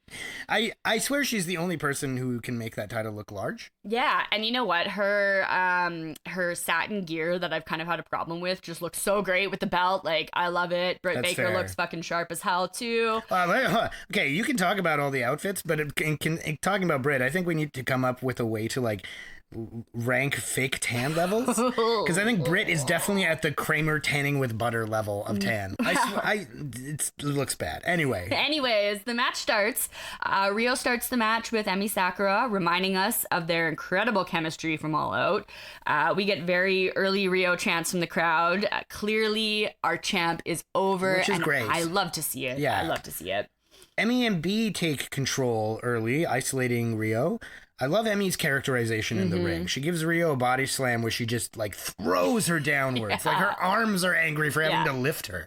I swear she's the only person who can make that title look large. Yeah, and you know what? Her satin gear that I've kind of had a problem with just looks so great with the belt. Like, I love it. Britt That's Baker fair. looks fucking sharp as hell too. Okay, you can talk about all the outfits, but talking about Britt, I think we need to come up with a way to like rank fake tan levels, because I think Britt is definitely at the Kramer tanning with butter level of tan. It looks bad. Anyways, the match starts. Rio starts the match with Emi Sakura, reminding us of their incredible chemistry from All Out. We get very early Rio chants from the crowd. Clearly, our champ is over, which is and great. I love to see it. Yeah. I love to see it. Emi and B take control early, isolating Rio. I love Emi's characterization in the ring. She gives Rio a body slam where she just like throws her downwards. Like her arms are angry for having to lift her.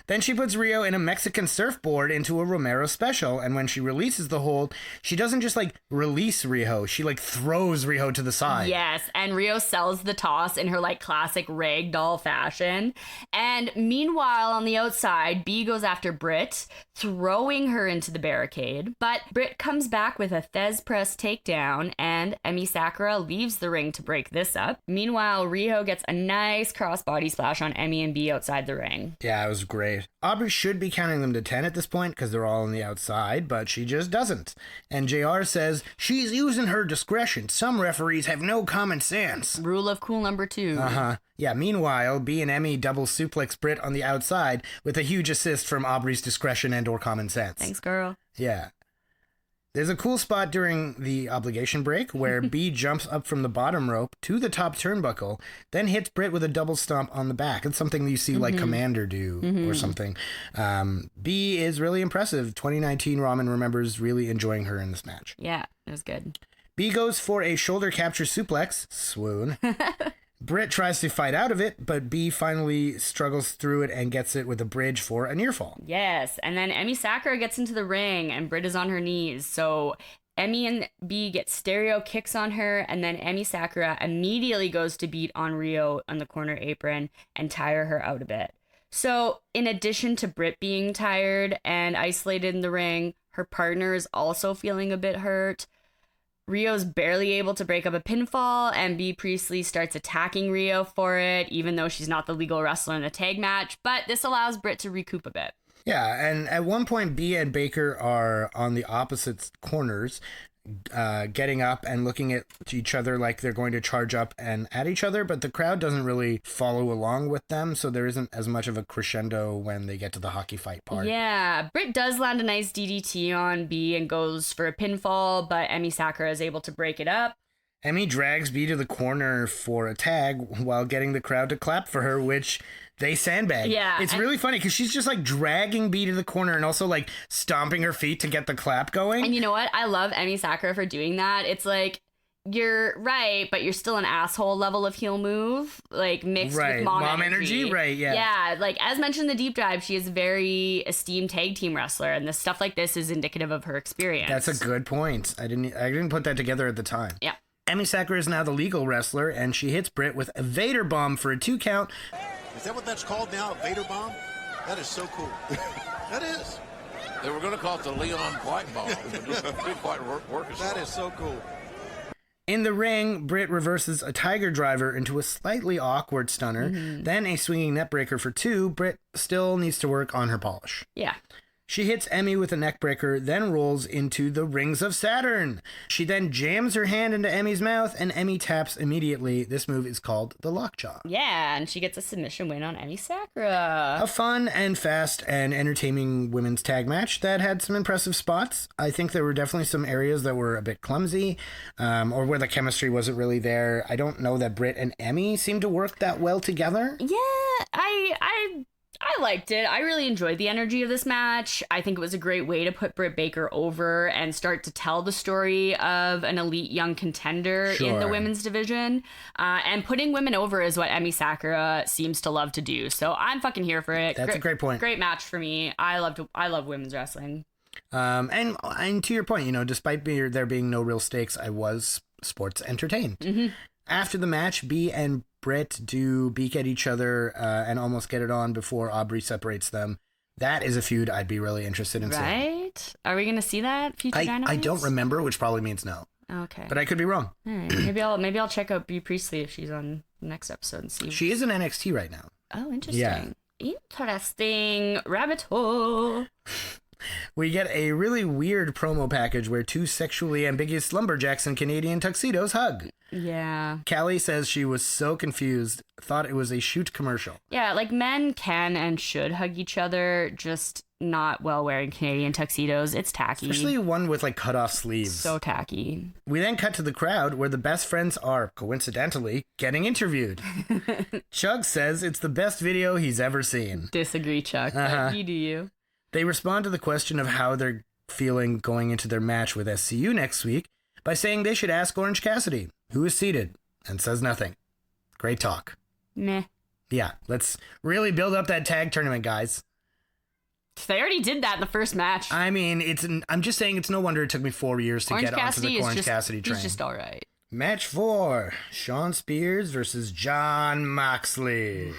Then she puts Rio in a Mexican surfboard into a Romero special, and when she releases the hold, she doesn't just like release Rio, she like throws Rio to the side. Yes, and Rio sells the toss in her like classic ragdoll fashion. And meanwhile, on the outside, B goes after Britt, throwing her into the barricade. But Britt comes back with a Thez press takedown, and Emi Sakura leaves the ring to break this up. Meanwhile, Rio gets a nice crossbody splash on Emi and B outside the ring. Yeah, it was great. Aubrey should be counting them to 10 at this point because they're all on the outside, but she just doesn't. And JR says she's using her discretion. Some referees have no common sense. Rule of cool number 2. Yeah, meanwhile, B and Emi double suplex Britt on the outside with a huge assist from Aubrey's discretion and or common sense. Thanks, girl. Yeah. There's a cool spot during the obligation break where B jumps up from the bottom rope to the top turnbuckle, then hits Britt with a double stomp on the back. It's something you see like Commander do or something. B is really impressive. 2019 Ramen remembers really enjoying her in this match. Yeah, it was good. B goes for a shoulder capture suplex. Swoon. Britt tries to fight out of it, but B finally struggles through it and gets it with a bridge for a near fall. Yes, and then Emi Sakura gets into the ring and Britt is on her knees. So Emmy and B get stereo kicks on her, and then Emmy Sakura immediately goes to beat on Rio on the corner apron and tire her out a bit. So in addition to Britt being tired and isolated in the ring, her partner is also feeling a bit hurt. Rio's barely able to break up a pinfall, and Bea Priestley starts attacking Rio for it, even though she's not the legal wrestler in the tag match. But this allows Britt to recoup a bit. Yeah, and at one point, Bea and Baker are on the opposite corners, getting up and looking at each other like they're going to charge up and at each other, but the crowd doesn't really follow along with them, so there isn't as much of a crescendo when they get to the hockey fight part. Yeah, Britt does land a nice DDT on Bea and goes for a pinfall, but Emmy Sakura is able to break it up. Emmy drags Bea to the corner for a tag while getting the crowd to clap for her, which they sandbag. Yeah. It's really funny because she's just like dragging Bea to the corner and also like stomping her feet to get the clap going. And you know what? I love Emmy Sakura for doing that. It's like, you're right, but you're still an asshole level of heel move, like mixed with mom energy. Right, yeah. Yeah, like as mentioned in the deep dive, she is a very esteemed tag team wrestler, and this stuff like this is indicative of her experience. That's a good point. I didn't put that together at the time. Yeah. Emmy Sakura is now the legal wrestler, and she hits Britt with a Vader bomb for a 2 count. Is that what that's called now, a Vader bomb? That is so cool. That is. They were going to call it the Leon White bomb. It didn't quite work as That well. is so cool. In the ring, Britt reverses a Tiger Driver into a slightly awkward stunner, then a swinging neckbreaker for 2. Britt still needs to work on her polish. Yeah. She hits Emmy with a neckbreaker, then rolls into the Rings of Saturn. She then jams her hand into Emmy's mouth, and Emmy taps immediately. This move is called the Lockjaw. Yeah, and she gets a submission win on Emmy Sakura. A fun and fast and entertaining women's tag match that had some impressive spots. I think there were definitely some areas that were a bit clumsy, or where the chemistry wasn't really there. I don't know that Britt and Emmy seemed to work that well together. Yeah, I liked it. I really enjoyed the energy of this match. I think it was a great way to put Britt Baker over and start to tell the story of an elite young contender in the Sure. women's women's division. And putting women over is what Emmy Sakura seems to love to do. So I'm fucking here for it. That's a great point. Great match for me. I love women's wrestling. And to your point, despite there being no real stakes, I was sports entertained. After the match, Bea and Britt do beak at each other and almost get it on before Aubrey separates them. That is a feud I'd be really interested in seeing. Right? Are we going to see that future Dynamites? I don't remember, which probably means no. Okay. But I could be wrong. All right. Maybe I'll check out Bea Priestley if she's on the next episode and see. She is in NXT right now. Oh, interesting. Yeah. Interesting. Rabbit hole. We get a really weird promo package where 2 sexually ambiguous lumberjacks in Canadian tuxedos hug. Yeah. Callie says she was so confused, thought it was a shoot commercial. Yeah, like men can and should hug each other, just not while wearing Canadian tuxedos. It's tacky. Especially one with like cut off sleeves. So tacky. We then cut to the crowd where the best friends are, coincidentally, getting interviewed. Chug says it's the best video he's ever seen. Disagree, Chuck. But you do you. They respond to the question of how they're feeling going into their match with SCU next week by saying they should ask Orange Cassidy, who is seated and says nothing. Great talk. Meh. Yeah, let's really build up that tag tournament, guys. They already did that in the first match. I mean, I'm just saying it's no wonder it took me 4 years to get onto the Orange Cassidy train. He's just all right. Match 4, Sean Spears versus Jon Moxley.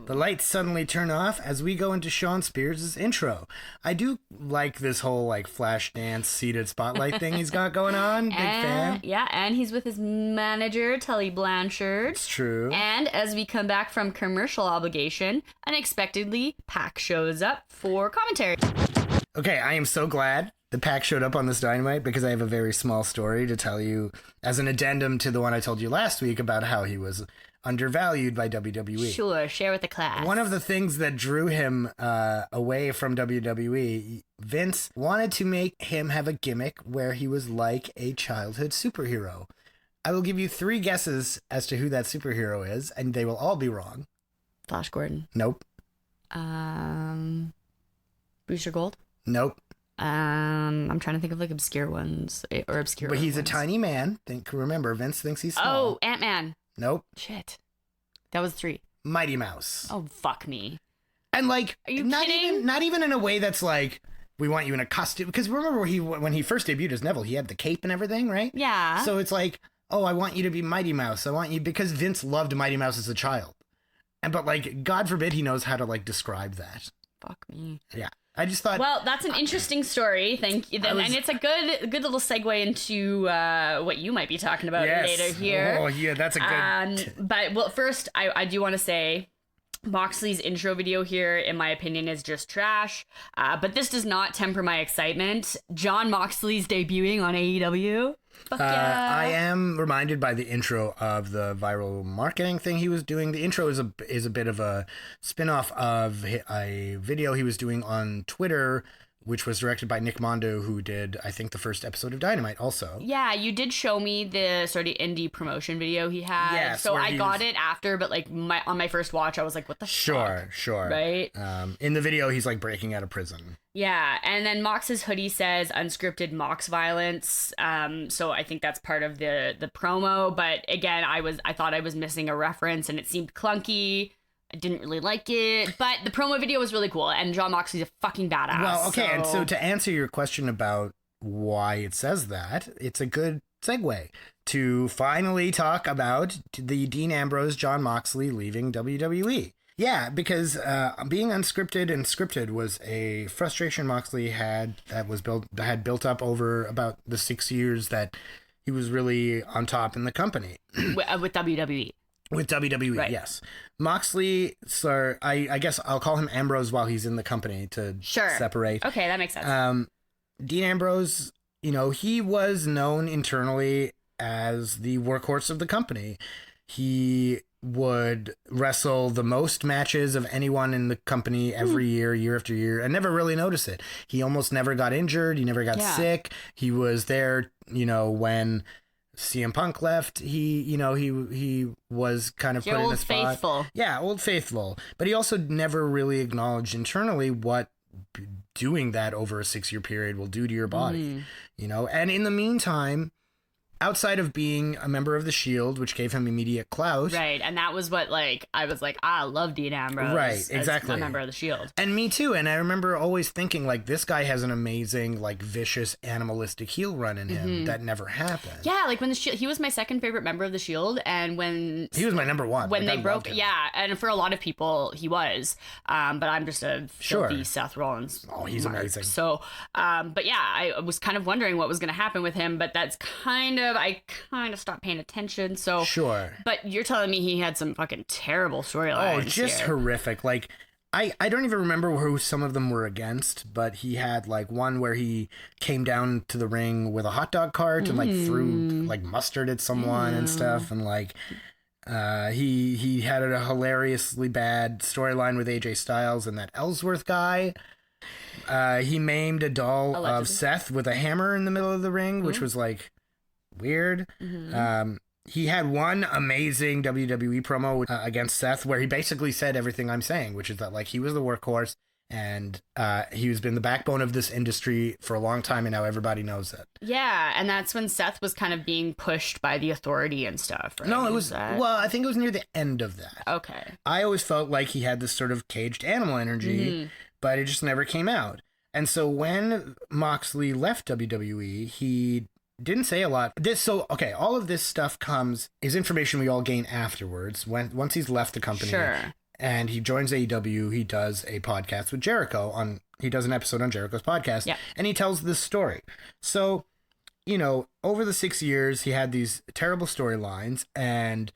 The lights suddenly turn off as we go into Sean Spears' intro. I do like this whole like flash dance seated spotlight thing he's got going on. Big fan. Yeah, and he's with his manager, Tully Blanchard. It's true. And as we come back from commercial obligation, unexpectedly, Pac shows up for commentary. Okay, I am so glad the Pac showed up on this Dynamite because I have a very small story to tell you as an addendum to the one I told you last week about how he was undervalued by WWE. Sure, share with the class. One of the things that drew him away from WWE, Vince wanted to make him have a gimmick where he was like a childhood superhero. I will give you 3 guesses as to who that superhero is, and they will all be wrong. Flash Gordon. Nope. Booster Gold. Nope. I'm trying to think of like obscure ones or obscure. But he's ones. a tiny man. Remember, Vince thinks he's small. Oh, Ant-Man. Nope. Shit. That was 3. Mighty Mouse. Oh, fuck me. And like, Are you not kidding? even in a way that's like we want you in a costume. Because remember when he first debuted as Neville, he had the cape and everything, right? Yeah. So it's like, oh, I want you to be Mighty Mouse. I want you, because Vince loved Mighty Mouse as a child. But like, God forbid he knows how to like describe that. Fuck me. Yeah. I just thought. Well, that's an interesting story. Thank you. And it's a good little segue into what you might be talking about later here. Oh, yeah, that's a good. But well, first, I do want to say Moxley's intro video here, in my opinion, is just trash. But this does not temper my excitement. Jon Moxley's debuting on AEW. Fuck yeah. I am reminded by the intro of the viral marketing thing he was doing. The intro is a bit of a spin-off of a video he was doing on Twitter, which was directed by Nick Mondo, who did, I think, the first episode of Dynamite also. Yeah, you did show me the sort of indie promotion video he had. Yes, so I got it after, but like on my first watch, I was like, what the fuck? Sure. Right? In the video, he's like breaking out of prison. Yeah, and then Mox's hoodie says unscripted Mox violence. So I think that's part of the promo. But again, I thought I was missing a reference, and it seemed clunky. I didn't really like it, but the promo video was really cool, and Jon Moxley's a fucking badass. Well, okay, and so to answer your question about why it says that, it's a good segue to finally talk about the Dean Ambrose, Jon Moxley leaving WWE. Yeah, because being unscripted and scripted was a frustration Moxley had built up over about the 6 years that he was really on top in the company. With WWE. With WWE, right. Yes. Moxley, sir, I guess I'll call him Ambrose while he's in the company to separate. Okay, that makes sense. Dean Ambrose, he was known internally as the workhorse of the company. He would wrestle the most matches of anyone in the company every year after year, and never really notice it. He almost never got injured. He never got sick. He was there, when CM Punk left, he was kind of put in a spot. Old Faithful. Yeah, Old Faithful. But he also never really acknowledged internally what doing that over a 6-year period will do to your body. And in the meantime, outside of being a member of the Shield, which gave him immediate clout. Right, and that was what, I was like, I love Dean Ambrose. Right, exactly. As a member of the Shield. And me too, and I remember always thinking, this guy has an amazing, vicious, animalistic heel run in him that never happened. Yeah, when the Shield, he was my second favorite member of the Shield, and when... He was my number one. When they broke... Yeah, and for a lot of people, he was. But I'm just a filthy Seth Rollins. Oh, he's amazing. So, but yeah, I was kind of wondering what was going to happen with him, but that's I kind of stopped paying attention. So sure, but you're telling me he had some fucking terrible storylines. Oh, just horrific. I don't even remember who some of them were against, but he had one where he came down to the ring with a hot dog cart and threw mustard at someone and stuff, and he had a hilariously bad storyline with AJ Styles and that Ellsworth guy. He maimed a doll of Seth with a hammer in the middle of the ring, which was weird. He had one amazing WWE promo against Seth where he basically said everything I'm saying, which is that he was the workhorse and he has been the backbone of this industry for a long time, and now everybody knows it. Yeah, and that's when Seth was kind of being pushed by the Authority and stuff, right? No, it was well, I think it was near the end of that. Okay. I always felt like he had this sort of caged animal energy, but it just never came out. And so when Moxley left WWE, he didn't say a lot. All of this stuff is information we all gain afterwards once he's left the company. Sure. And he joins AEW. He does a podcast with Jericho he does an episode on Jericho's podcast, and he tells this story. So, over the 6 years, he had these terrible storylines, and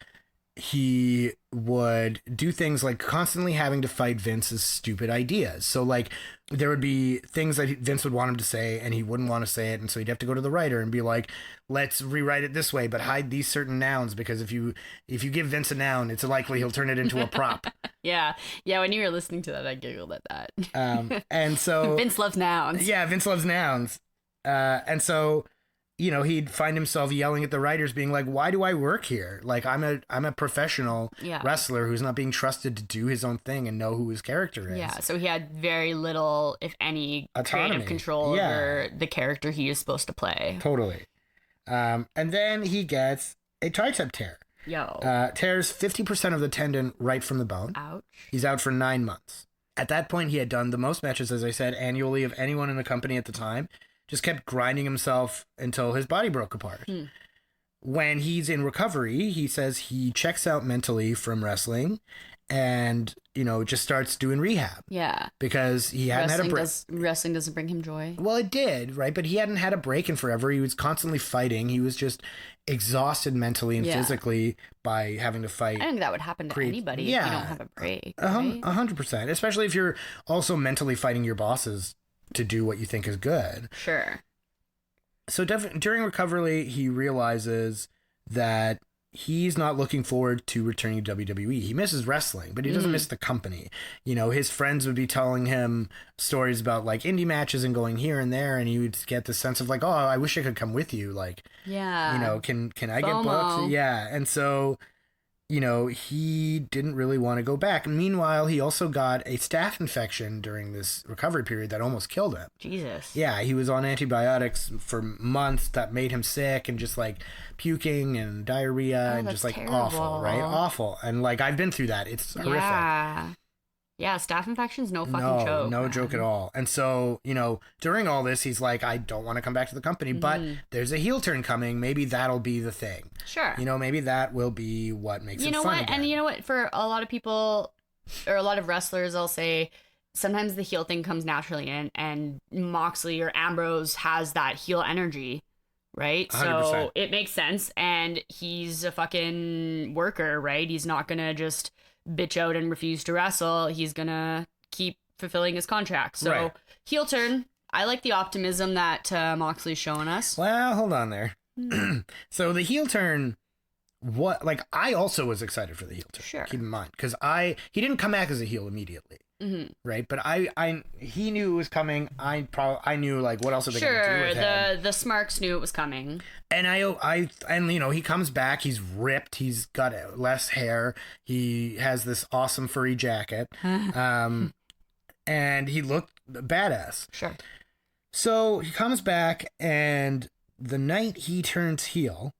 he would do things like constantly having to fight Vince's stupid ideas. So there would be things that Vince would want him to say and he wouldn't want to say it. And so he'd have to go to the writer and be like, let's rewrite it this way, but hide these certain nouns, because if you give Vince a noun, it's likely he'll turn it into a prop. Yeah. When you were listening to that, I giggled at that. And so Vince loves nouns. Yeah, Vince loves nouns. And so, he'd find himself yelling at the writers, being like, why do I work here? I'm a professional wrestler who's not being trusted to do his own thing and know who his character is. Yeah, so he had very little, if any, creative control over the character he is supposed to play. Totally. And then he gets a tricep tear. Yo. Tears 50% of the tendon right from the bone. Ouch. He's out for 9 months. At that point, he had done the most matches, as I said, annually of anyone in the company at the time. Just kept grinding himself until his body broke apart. When he's in recovery, he says he checks out mentally from wrestling and, just starts doing rehab. Yeah. Because he hadn't had a break. Wrestling doesn't bring him joy. Well, it did, right? But he hadn't had a break in forever. He was constantly fighting. He was just exhausted mentally and physically by having to fight. I think that would happen to anybody if you don't have a break. Right? 100%. Especially if you're also mentally fighting your bosses to do what you think is good. Sure. So during recovery, he realizes that he's not looking forward to returning to WWE. He misses wrestling, but he doesn't miss the company. His friends would be telling him stories about like indie matches and going here and there, and he would get the sense of like, oh, I wish I could come with you. Like, yeah, can I get booked? Yeah, and so he didn't really want to go back. Meanwhile, he also got a staph infection during this recovery period that almost killed him. Jesus. Yeah, he was on antibiotics for months that made him sick and just like puking and diarrhea and just like terrible. awful, right? Awful. And like I've been through that. It's horrific. Yeah, staph infection's no fucking joke. No joke at all. And so, during all this, he's like, I don't want to come back to the company, but there's a heel turn coming. Maybe that'll be the thing. Sure. Maybe that will be what makes it fun what? again. And you know what? For a lot of people, or a lot of wrestlers, I'll say, sometimes the heel thing comes naturally in, and Moxley or Ambrose has that heel energy, right? 100%. So it makes sense. And he's a fucking worker, right? He's not going to just bitch out and refuse to wrestle. He's gonna keep fulfilling his contract. So heel turn. I like the optimism that Moxley's showing us. Well, hold on there. So the heel turn, I also was excited for the heel turn. Sure. Keep in mind, because he didn't come back as a heel immediately, right? But he knew it was coming. I knew like what else are they going to do with him? The Smarks knew it was coming. And he comes back. He's ripped. He's got less hair. He has this awesome furry jacket, and he looked badass. Sure. So he comes back, and the night he turns heel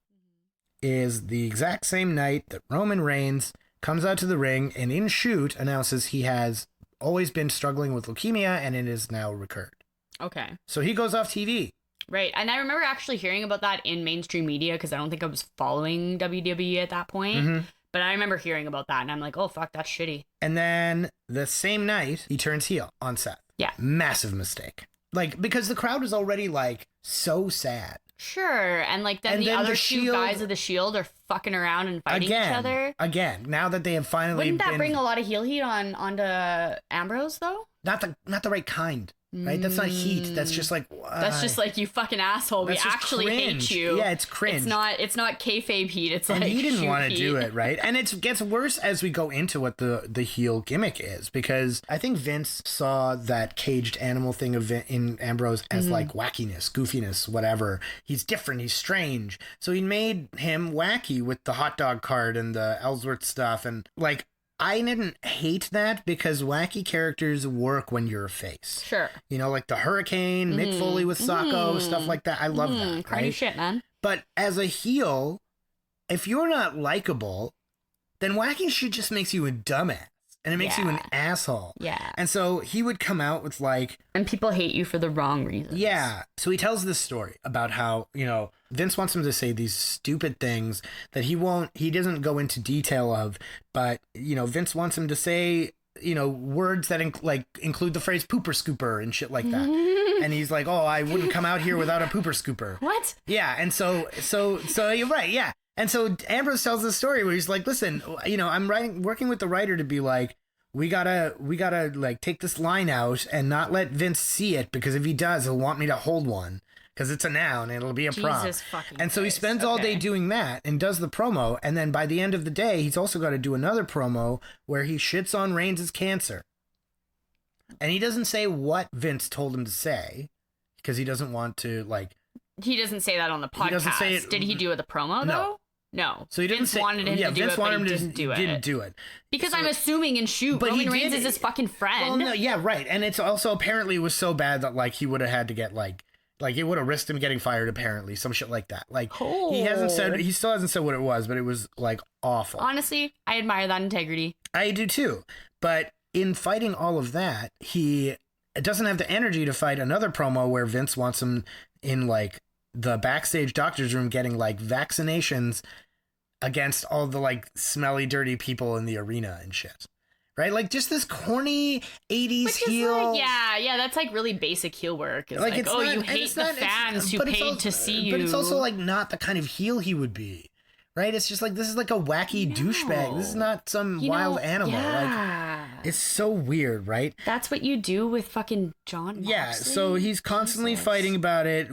is the exact same night that Roman Reigns comes out to the ring and in shoot announces he has always been struggling with leukemia and it is now recurred. Okay. So he goes off TV. Right. And I remember actually hearing about that in mainstream media because I don't think I was following WWE at that point. But I remember hearing about that and I'm like, oh, fuck, that's shitty. And then the same night he turns heel on Seth. Yeah. Massive mistake. Like, because the crowd was already like so sad. Sure. And like then the other two guys of the Shield are fucking around and fighting each other. Again, now that they have finally Wouldn't that bring a lot of heel heat onto Ambrose though? Not the right kind. Right? That's not heat. That's just like that's just like, you fucking asshole. We actually cringe. hate you. Yeah, it's cringe. It's not kayfabe heat. It's and like he didn't want to heat. do it, right? And it gets worse as we go into what the heel gimmick is, because I think Vince saw that caged animal thing in Ambrose as like wackiness, goofiness, whatever. He's different. He's strange. So he made him wacky with the hot dog cart and the Ellsworth stuff, and like. I didn't hate that because wacky characters work when you're a face. Sure. Like the Hurricane, Mick Foley with Sacco, stuff like that. I love that. Cardi right? shit, man. But as a heel, if you're not likable, then wacky shit just makes you a dumbass. And it makes you an asshole. Yeah. And so he would come out with like... And people hate you for the wrong reasons. Yeah. So he tells this story about how, Vince wants him to say these stupid things that he doesn't go into detail of, but, Vince wants him to say, words that include the phrase pooper scooper and shit like that. And he's like, oh, I wouldn't come out here without a pooper scooper. What? Yeah. And so you're right. Yeah. And so Ambrose tells this story where he's like, listen, I'm working with the writer to be like, we gotta like take this line out and not let Vince see it, because if he does, he'll want me to hold one because it's a noun and it'll be a prop. Jesus fucking And so he spends all day doing that and does the promo. And then by the end of the day, he's also got to do another promo where he shits on Reigns' cancer. And he doesn't say what Vince told him to say because he doesn't want to like. He doesn't say that on the podcast. He doesn't say it. Did he do it the promo though? No. So he didn't Vince wanted him to do Vince it, wanted but he him didn't do it. Didn't do it. Because I'm assuming in shoot, but Roman Reigns is his fucking friend. Well, no, yeah, right. And it's also apparently was so bad that like he would have had to get like it would have risked him getting fired, apparently, some shit like that. Like he still hasn't said what it was, but it was like awful. Honestly, I admire that integrity. I do too. But in fighting all of that, he doesn't have the energy to fight another promo where Vince wants him in like the backstage doctor's room getting like vaccinations against all the like smelly, dirty people in the arena and shit. Right? Like just this corny 80s Which heel. is like, yeah, that's like really basic heel work. It's like it's oh, not- you and hate it's the not- fans who but it's paid also- to see you. But it's also like not the kind of heel he would be. Right? It's just like, this is like a wacky douchebag. This is not some wild animal. Yeah. Like, it's so weird, right? That's what you do with fucking Jon Moxley. Yeah, so he's constantly Jesus. fighting about it.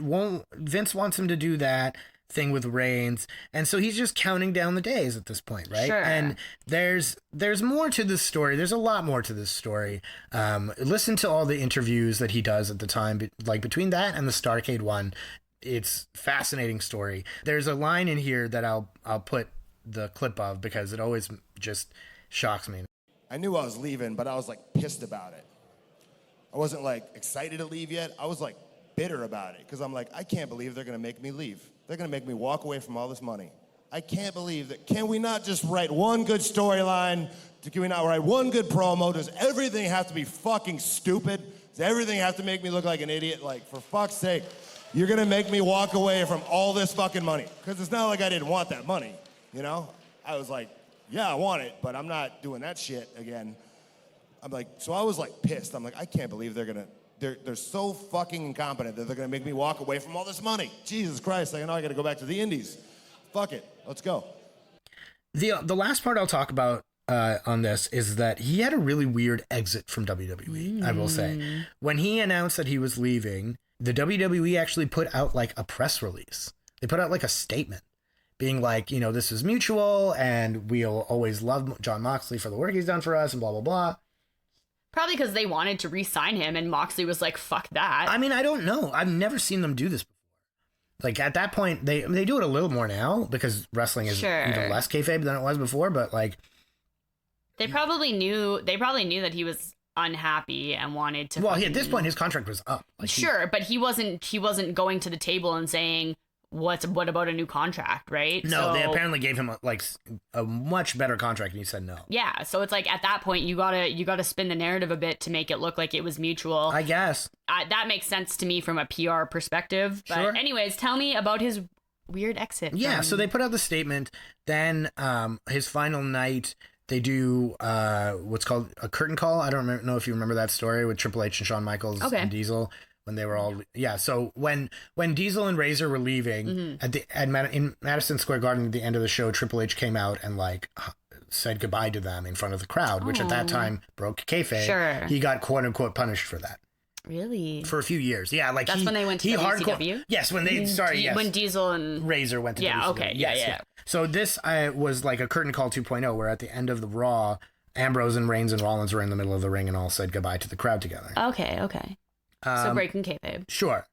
Vince wants him to do that thing with Reigns, and so he's just counting down the days at this point, right? Sure. And there's more to this story. There's a lot more to this story. Listen to all the interviews that he does at the time, like between that and the Starrcade one. It's fascinating story. There's a line in here that I'll put the clip of because it always just shocks me. I knew I was leaving, but I was like pissed about it. I wasn't like excited to leave yet. I was like bitter about it because I'm like, I can't believe they're gonna make me leave. They're gonna make me walk away from all this money. I can't believe that. Can we not just write one good storyline? Can we not write one good promo? Does everything have to be fucking stupid? Does everything have to make me look like an idiot? Like, for fuck's sake, you're gonna make me walk away from all this fucking money. Because it's not like I didn't want that money, you know? I was like, yeah, I want it, but I'm not doing that shit again. I'm like, so I was like pissed. I'm like, I can't believe they're so fucking incompetent that they're gonna make me walk away from all this money. Jesus Christ, I know I gotta go back to the indies. Fuck it, let's go. The last part I'll talk about on this is that he had a really weird exit from WWE, I will say. When he announced that he was leaving, the WWE actually put out like a press release. They put out like a statement being like, you know, this is mutual and we'll always love Jon Moxley for the work he's done for us and blah, blah, blah. Probably because they wanted to re-sign him, and Moxley was like, "Fuck that." I mean, I don't know. I've never seen them do this before. Like at that point, they do it a little more now because wrestling is Sure. even less kayfabe than it was before. But like, They probably knew that he was unhappy and wanted to. well, at this point, his contract was up. Like, Sure, but he wasn't going to the table and saying, what about a new contract, right? No, they So- apparently gave him a much better contract, and he said no. Yeah, so it's like at that point you gotta spin the narrative a bit to make it look like it was mutual. I guess. That makes sense to me from a PR perspective. But Sure. anyways, tell me about his weird exit. Yeah, from- so they put out the statement. Then his final night, they do what's called a curtain call. I don't know if you remember that story with Triple H and Shawn Michaels and Diesel when they were all So when Diesel and Razor were leaving in Madison Square Garden at the end of the show, Triple H came out and like said goodbye to them in front of the crowd, which at that time broke kayfabe. Sure. He got quote unquote punished for that. Really? For a few years, yeah, like That's when they went to WCW? Yes, when they When Diesel and Razor went to WCW. okay, yeah. So this was like a curtain call 2.0, where at the end of the Raw, Ambrose and Reigns and Rollins were in the middle of the ring and all said goodbye to the crowd together. Okay. So breaking kayfabe. Sure.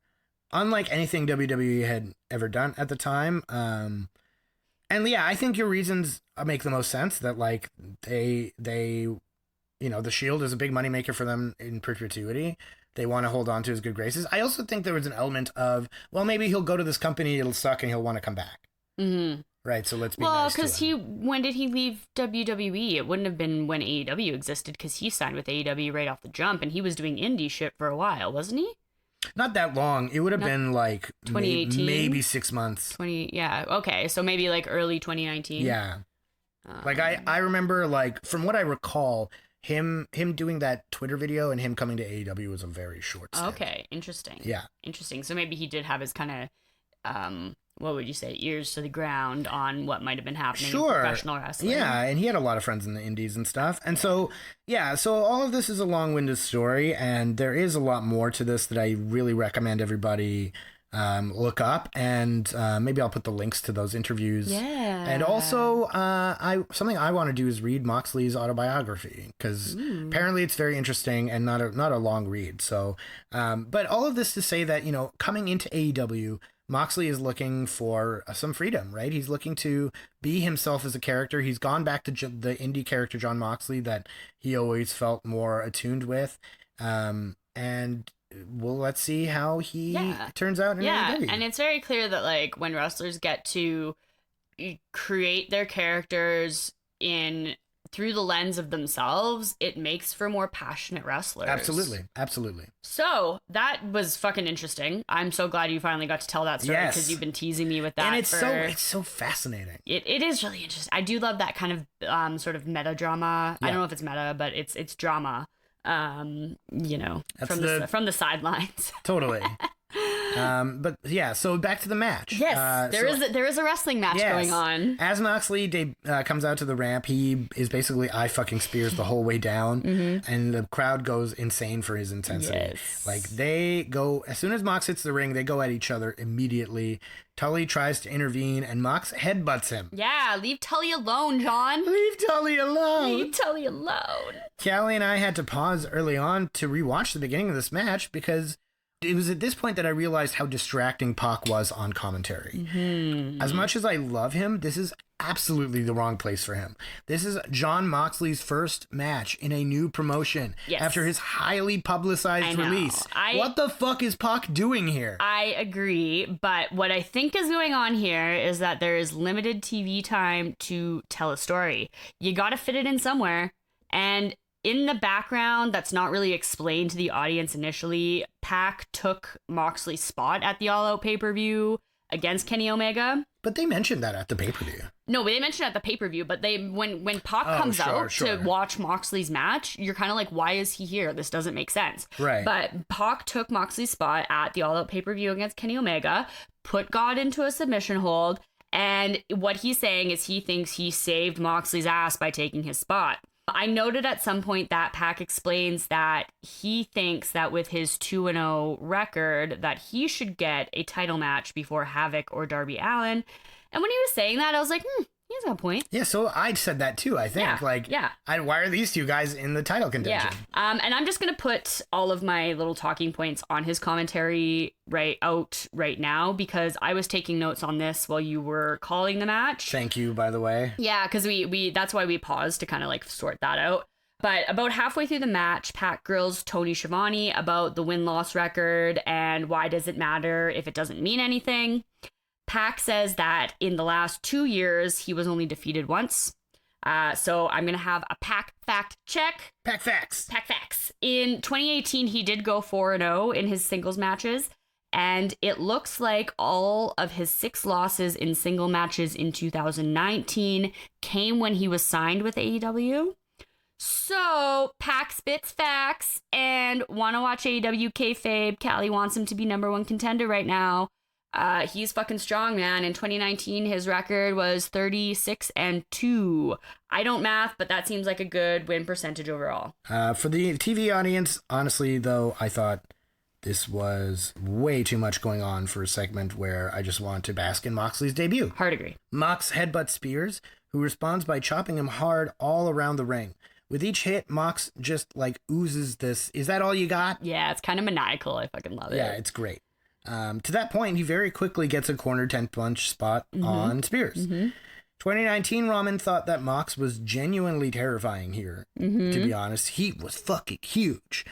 Unlike anything WWE had ever done at the time. And yeah, I think your reasons make the most sense, that like they you know, the Shield is a big moneymaker for them in perpetuity. They want to hold on to his good graces. I also think there was an element of, well, maybe he'll go to this company, it'll suck, and he'll want to come back. Mm-hmm. Right, so let's be nice to him. Well, because when did he leave WWE? It wouldn't have been when AEW existed, because he signed with AEW right off the jump, and he was doing indie shit for a while, wasn't he? Not that long. It would have been like 2018? maybe 6 months. Yeah, okay, so maybe like early 2019. Yeah. Like I remember, like, from what I recall, him doing that Twitter video and him coming to AEW was a very short stint. Okay, interesting. Yeah. Interesting. So maybe he did have his kind of, what would you say, ears to the ground on what might have been happening in professional wrestling. Yeah, and he had a lot of friends in the indies and stuff. And so, yeah, so all of this is a long-winded story, and there is a lot more to this that I really recommend everybody look up, and maybe I'll put the links to those interviews. Yeah. And also, something I want to do is read Moxley's autobiography, because apparently it's very interesting and not a long read. So, but all of this to say that, you know, coming into AEW, Moxley is looking for some freedom, right? He's looking to be himself as a character. He's gone back to the indie character Jon Moxley that he always felt more attuned with, and well, let's see how he turns out in AEW. And it's very clear that, like, when wrestlers get to create their characters in through the lens of themselves, it makes for more passionate wrestlers. Absolutely. So that was fucking interesting. I'm so glad you finally got to tell that story because you've been teasing me with that. And it's so fascinating. It is really interesting. I do love that kind of sort of meta drama. I don't know if it's meta, but it's drama. From the sidelines. Totally. But yeah, so back to the match. Yes, there is a wrestling match going on. As Moxley comes out to the ramp, he is basically fucking Spears the whole way down, and the crowd goes insane for his intensity. Yes. Like they go as soon as Mox hits the ring, they go at each other immediately. Tully tries to intervene, and Mox headbutts him. Yeah, leave Tully alone, John. Leave Tully alone. Leave Tully alone. Callie and I had to pause early on to rewatch the beginning of this match because it was at this point that I realized how distracting Pac was on commentary. As much as I love him, this is absolutely the wrong place for him. This is Jon Moxley's first match in a new promotion after his highly publicized release. What the fuck is Pac doing here? I agree, but what I think is going on here is that there is limited TV time to tell a story. You gotta fit it in somewhere, and in the background, that's not really explained to the audience initially, Pac took Moxley's spot at the All Out pay-per-view against Kenny Omega. But they mentioned that at the pay-per-view. No, but they mentioned it at the pay-per-view, but when Pac comes out to watch Moxley's match, you're kind of like, why is he here? This doesn't make sense. Right. But Pac took Moxley's spot at the All Out pay-per-view against Kenny Omega, put God into a submission hold, and what he's saying is he thinks he saved Moxley's ass by taking his spot. I noted at some point that Pac explains that he thinks that with his 2-0 record that he should get a title match before Havoc or Darby Allin. And when he was saying that, I was like, he's got a point. Yeah, so I said that too, I think. Why are these two guys in the title contention? Yeah. And I'm just going to put all of my little talking points on his commentary right now because I was taking notes on this while you were calling the match. Thank you, by the way. Yeah, because we that's why we paused to kind of like sort that out. But about halfway through the match, Pac grills Tony Schiavone about the win-loss record and why does it matter if it doesn't mean anything. Pac says that in the last 2 years, he was only defeated once. So I'm going to have a Pac fact check. Pac facts. In 2018, he did go 4-0 in his singles matches. And it looks like all of his 6 losses in single matches in 2019 came when he was signed with AEW. So Pac spits facts and wanna watch AEW kayfabe. Callie wants him to be #1 contender right now. He's fucking strong, man. In 2019, his record was 36-2. I don't math, but that seems like a good win percentage overall. For the TV audience, honestly, though, I thought this was way too much going on for a segment where I just want to bask in Moxley's debut. Hard agree. Mox headbutts Spears, who responds by chopping him hard all around the ring. With each hit, Mox just like oozes this. Is that all you got? Yeah, it's kind of maniacal. I fucking love it. Yeah, it's great. To that point, he very quickly gets a corner 10-punch spot on Spears. 2019, Ramen thought that Mox was genuinely terrifying here, to be honest. He was fucking huge.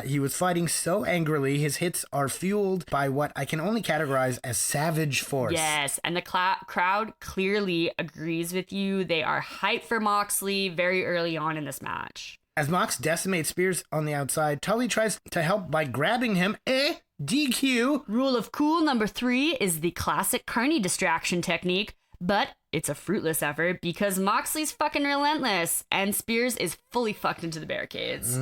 He was fighting so angrily, his hits are fueled by what I can only categorize as savage force. Yes, and the crowd clearly agrees with you. They are hyped for Moxley very early on in this match. As Mox decimates Spears on the outside, Tully tries to help by grabbing him. DQ. Rule of cool number 3 is the classic Carney distraction technique, but it's a fruitless effort because Moxley's fucking relentless and Spears is fully fucked into the barricades.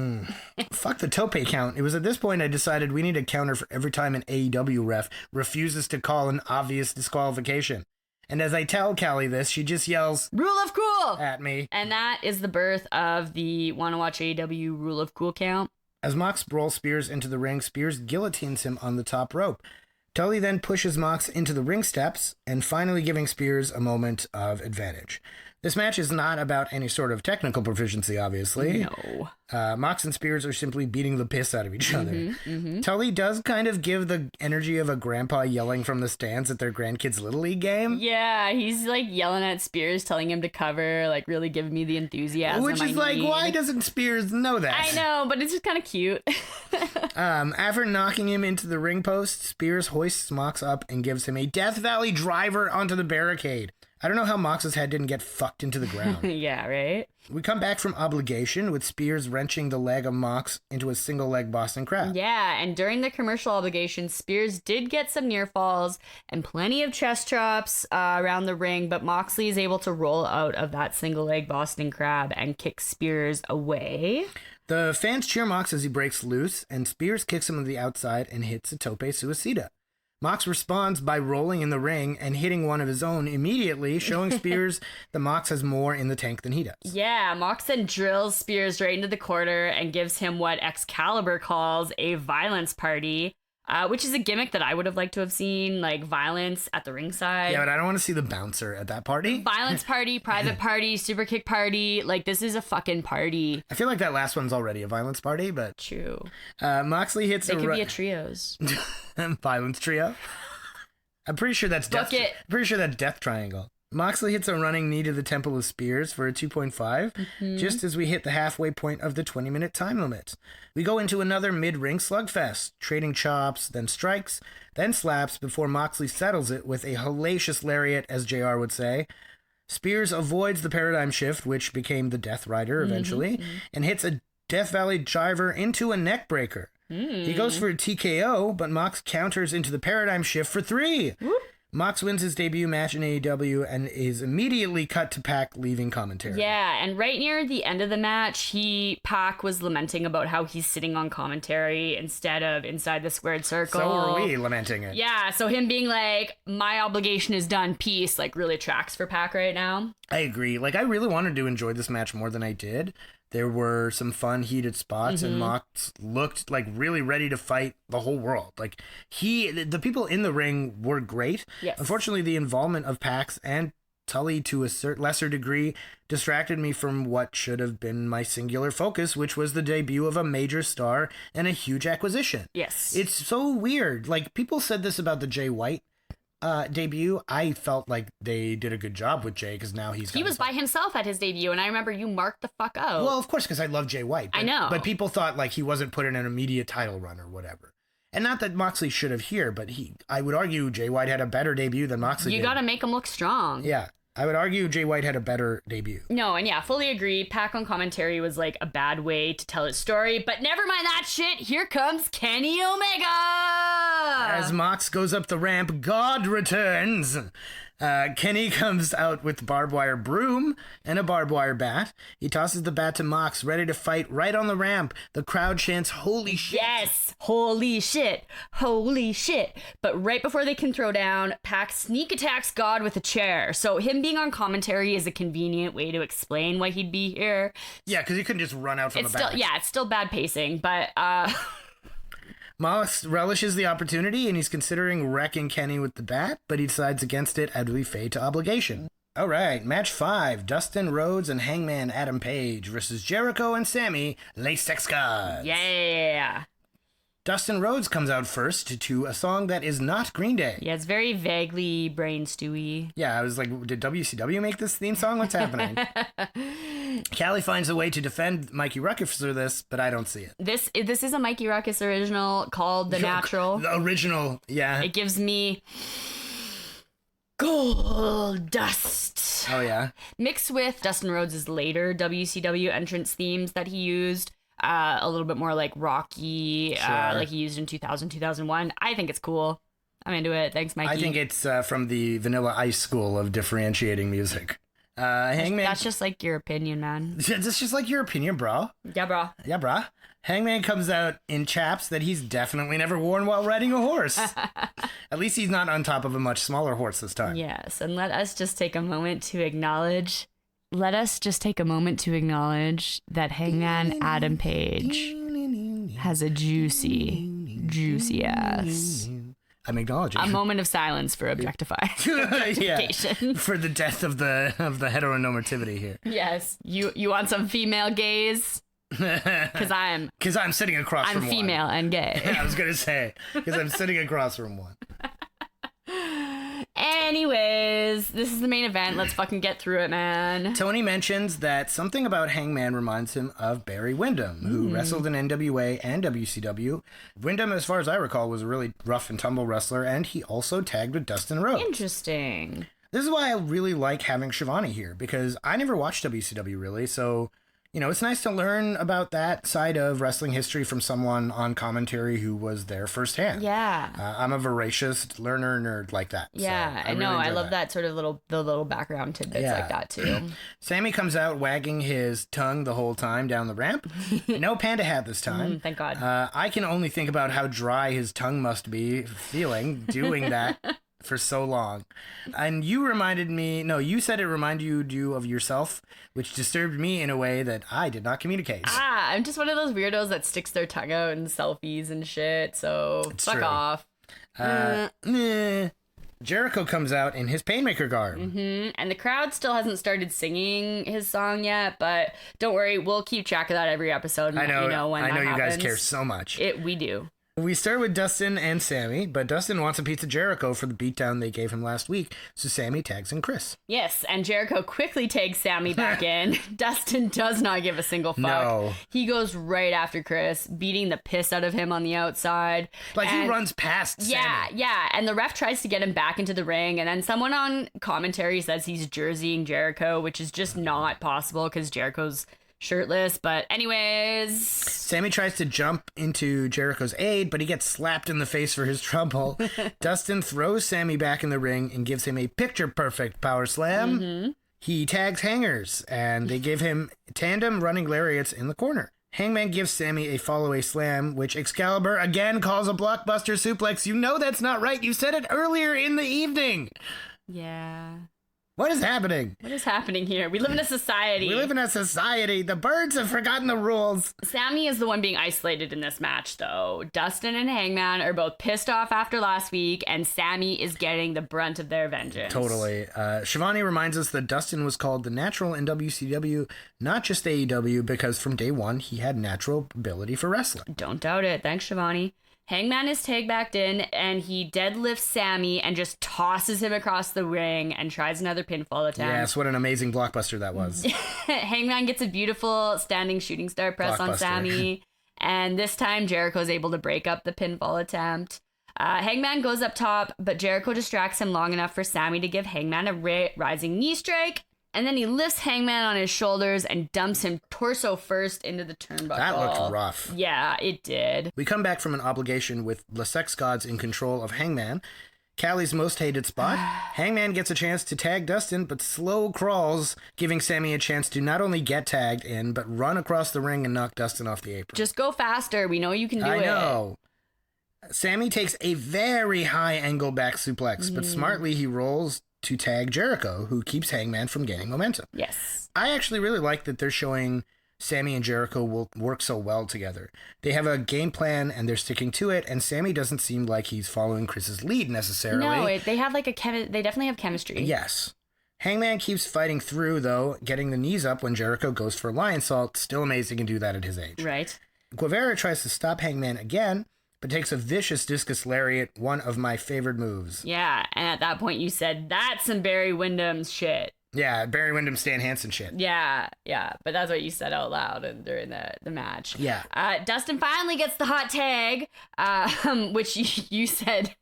Fuck the tope count. It was at this point I decided we need a counter for every time an AEW ref refuses to call an obvious disqualification. And as I tell Callie this, she just yells, "Rule of cool!" at me. And that is the birth of the Wanna Watch AEW Rule of Cool count. As Mox rolls Spears into the ring, Spears guillotines him on the top rope. Tully then pushes Mox into the ring steps and finally giving Spears a moment of advantage. This match is not about any sort of technical proficiency, obviously. No. Mox and Spears are simply beating the piss out of each other. Tully does kind of give the energy of a grandpa yelling from the stands at their grandkids' Little League game. Yeah, he's like yelling at Spears, telling him to cover, like really giving me the enthusiasm. Which is like, why doesn't Spears know that? I know, but it's just kind of cute. After knocking him into the ring post, Spears hoists Mox up and gives him a Death Valley driver onto the barricade. I don't know how Mox's head didn't get fucked into the ground. Yeah, right? We come back from Obligation with Spears wrenching the leg of Mox into a single leg Boston Crab. Yeah, and during the commercial Obligation, Spears did get some near falls and plenty of chest chops around the ring, but Moxley is able to roll out of that single leg Boston Crab and kick Spears away. The fans cheer Mox as he breaks loose, and Spears kicks him to the outside and hits a tope suicida. Mox responds by rolling in the ring and hitting one of his own immediately, showing Spears that Mox has more in the tank than he does. Yeah, Mox then drills Spears right into the corner and gives him what Excalibur calls a violence party, which is a gimmick that I would have liked to have seen, like violence at the ringside. Yeah, but I don't want to see the bouncer at that party. Violence party, private party, super kick party. Like, this is a fucking party. I feel like that last one's already a violence party, but... True. Moxley hits It could be a trios. violence trio. I'm pretty sure that's Book it. Pretty sure that's Death Triangle. Moxley hits a running knee to the Temple of Spears for a 2.5, just as we hit the halfway point of the 20-minute time limit. We go into another mid-ring slugfest, trading chops, then strikes, then slaps before Moxley settles it with a hellacious lariat, as JR would say. Spears avoids the paradigm shift, which became the Death Rider eventually, and hits a Death Valley driver into a neck breaker. He goes for a TKO, but Mox counters into the paradigm shift for 3. Mox wins his debut match in AEW and is immediately cut to Pac leaving commentary. Yeah, and right near the end of the match, Pac was lamenting about how he's sitting on commentary instead of inside the squared circle. So are we lamenting it. Yeah, so him being like, my obligation is done, peace, like really tracks for Pac right now. I agree. Like, I really wanted to enjoy this match more than I did. There were some fun, heated spots, and Mox looked like really ready to fight the whole world. Like, the people in the ring were great. Yes. Unfortunately, the involvement of Pax and Tully to a lesser degree distracted me from what should have been my singular focus, which was the debut of a major star and a huge acquisition. Yes. It's so weird. Like, people said this about the Jay White debut. I felt like they did a good job with Jay because now he was by himself at his debut, and I remember you marked the fuck out. Well, of course, because I love Jay White. I know. But people thought like he wasn't put in an immediate title run or whatever. And not that Moxley should have here, but I would argue Jay White had a better debut than Moxley did. You gotta make him look strong. Yeah. I would argue Jay White had a better debut. No, and yeah, fully agree. Pac on commentary was like a bad way to tell his story, but never mind that shit. Here comes Kenny Omega. As Mox goes up the ramp, God returns. Kenny comes out with barbed wire broom and a barbed wire bat. He tosses the bat to Mox, ready to fight right on the ramp. The crowd chants, "Holy shit!" Yes, holy shit, holy shit. But right before they can throw down, Pac sneak attacks God with a chair. So him being on commentary is a convenient way to explain why he'd be here. Yeah, because he couldn't just run out from the back. Yeah, it's still bad pacing, but Mox relishes the opportunity, and he's considering wrecking Kenny with the bat, but he decides against it as we fade to Obligation. All right, match 5, Dustin Rhodes and Hangman Adam Page versus Jericho and Sammy Latex God. Yeah. Dustin Rhodes comes out first to a song that is not Green Day. Yeah, it's very vaguely brain stewy. Yeah, I was like, did WCW make this theme song? What's happening? Callie finds a way to defend Mikey Ruckus for this, but I don't see it. This is a Mikey Ruckus original called The Natural. The original, yeah. It gives me gold dust. Oh, yeah? Mixed with Dustin Rhodes' later WCW entrance themes that he used. A little bit more like rocky, like he used in 2000, 2001. I think it's cool. I'm into it. Thanks, Mikey. I think it's from the Vanilla Ice school of differentiating music. Hangman. That's just like your opinion, man. That's just like your opinion, bro. Yeah, bro. Yeah, bro. Hangman comes out in chaps that he's definitely never worn while riding a horse. At least he's not on top of a much smaller horse this time. Yes, and let us just take a moment to acknowledge that Hangman Adam Page has a juicy ass. I'm acknowledging. A moment of silence for objectification. Yeah, for the death of the heteronormativity here. Yes, you want some female gaze? Because I'm sitting across from one. I'm female and gay. Yeah, I was gonna say because I'm sitting across from one. Anyways, this is the main event. Let's fucking get through it, man. Tony mentions that something about Hangman reminds him of Barry Windham, who wrestled in NWA and WCW. Windham, as far as I recall, was a really rough and tumble wrestler, and he also tagged with Dustin Rhodes. Interesting. This is why I really like having Shivani here, because I never watched WCW really, so it's nice to learn about that side of wrestling history from someone on commentary who was there firsthand. Yeah. I'm a voracious learner nerd like that. Yeah, so I know. really I enjoy love that sort of the little background tidbits like that too. Sammy comes out wagging his tongue the whole time down the ramp. No panda hat this time. Thank God. I can only think about how dry his tongue must be feeling doing that for so long. And you said it reminded you of yourself, which disturbed me in a way that I did not communicate. I'm just one of those weirdos that sticks their tongue out in selfies and shit, so It's fuck true. off. Jericho comes out in his Painmaker garb. And the crowd still hasn't started singing his song yet, but don't worry, we'll keep track of that every episode and I know, let you know when I know that you guys happens. care so much. We do. We start with Dustin and Sammy, but Dustin wants a piece of Jericho for the beatdown they gave him last week, so Sammy tags in Chris. Yes, and Jericho quickly takes Sammy back in. Dustin does not give a single fuck. No. He goes right after Chris, beating the piss out of him on the outside. He runs past Sammy. Yeah, and the ref tries to get him back into the ring, and then someone on commentary says he's jerseying Jericho, which is just not possible because Jericho's shirtless. But anyways, Sammy tries to jump into Jericho's aid, but he gets slapped in the face for his trouble. Dustin throws Sammy back in the ring and gives him a picture-perfect power slam. He tags Hangers, and they give him tandem running lariats in the corner. Hangman gives Sammy a follow-away slam, which Excalibur again calls a blockbuster suplex. You know that's not right. You said it earlier in the evening. yeah. What is happening? What is happening here? We live in a society. We live in a society. The birds have forgotten the rules. Sammy is the one being isolated in this match, though. Dustin and Hangman are both pissed off after last week, and Sammy is getting the brunt of their vengeance. Totally. Shivani reminds us that Dustin was called the natural in WCW, not just AEW, because from day one, he had natural ability for wrestling. Don't doubt it. Thanks, Shivani. Hangman is tag backed in, and he deadlifts Sammy and just tosses him across the ring and tries another pinfall attempt. Yes, what an amazing blockbuster that was. Hangman gets a beautiful standing shooting star press on Blockbuster. Sammy, and this time Jericho's able to break up the pinfall attempt. Hangman goes up top, but Jericho distracts him long enough for Sammy to give Hangman a rising knee strike, and then he lifts Hangman on his shoulders and dumps him torso first into the turnbuckle. That looked rough. Yeah, it did. We come back from an obligation with the Sex Gods in control of Hangman. Callie's most hated spot. Hangman gets a chance to tag Dustin, but slow crawls, giving Sammy a chance to not only get tagged in, but run across the ring and knock Dustin off the apron. Just go faster. We know you can do it. I know. Sammy takes a very high angle back suplex, but smartly he rolls to tag Jericho, who keeps Hangman from gaining momentum. Yes. I actually really like that they're showing Sammy and Jericho will work so well together. They have a game plan and they're sticking to it, and Sammy doesn't seem like he's following Chris's lead necessarily. No, they have like they definitely have chemistry. Yes. Hangman keeps fighting through, though, getting the knees up when Jericho goes for lion salt. Still amazing to do that at his age. Right. Guevara tries to stop Hangman again, but takes a vicious discus lariat, one of my favorite moves. Yeah, and at that point you said, that's some Barry Windham's shit. Yeah, Barry Windham, Stan Hansen shit. Yeah, but that's what you said out loud and during the match. Yeah. Dustin finally gets the hot tag, which you said...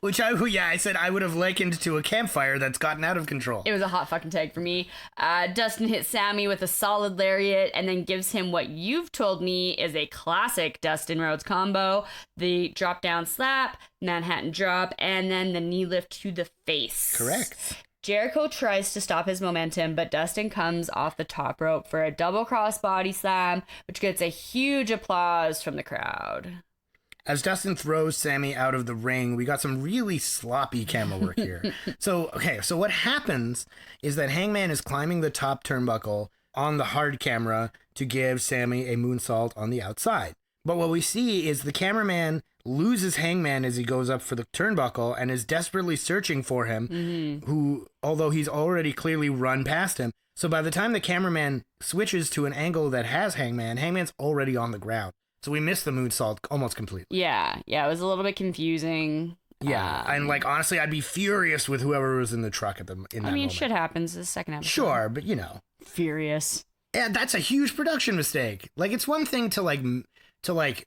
Which I said I would have likened to a campfire that's gotten out of control. It was a hot fucking tag for me. Dustin hits Sammy with a solid lariat and then gives him what you've told me is a classic Dustin Rhodes combo. The drop down slap, Manhattan drop, and then the knee lift to the face. Correct. Jericho tries to stop his momentum, but Dustin comes off the top rope for a double cross body slam, which gets a huge applause from the crowd. As Dustin throws Sammy out of the ring, we got some really sloppy camera work here. So what happens is that Hangman is climbing the top turnbuckle on the hard camera to give Sammy a moonsault on the outside. But what we see is the cameraman loses Hangman as he goes up for the turnbuckle and is desperately searching for him, who, although he's already clearly run past him. So by the time the cameraman switches to an angle that has Hangman's already on the ground. So we missed the moonsault almost completely. Yeah, it was a little bit confusing. Yeah, and honestly, I'd be furious with whoever was in the truck in that moment. I mean, shit happens. The second episode. Sure, but Furious. Yeah, that's a huge production mistake. It's one thing to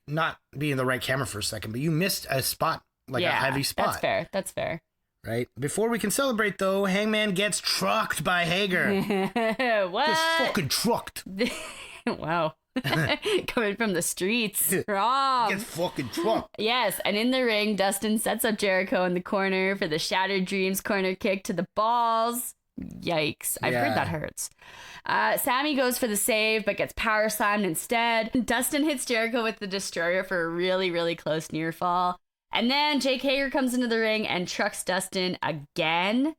not be in the right camera for a second, but you missed a spot, a heavy spot. That's fair. Right? Before we can celebrate, though, Hangman gets trucked by Hager. What? Gets fucking trucked. Wow. Coming from the streets. Wrong. Gets fucking trucked. Yes, and in the ring, Dustin sets up Jericho in the corner for the Shattered Dreams corner kick to the balls. Yikes. I've heard that hurts. Sammy goes for the save, but gets power slammed instead. Dustin hits Jericho with the Destroyer for a really, really close near fall. And then Jake Hager comes into the ring and trucks Dustin again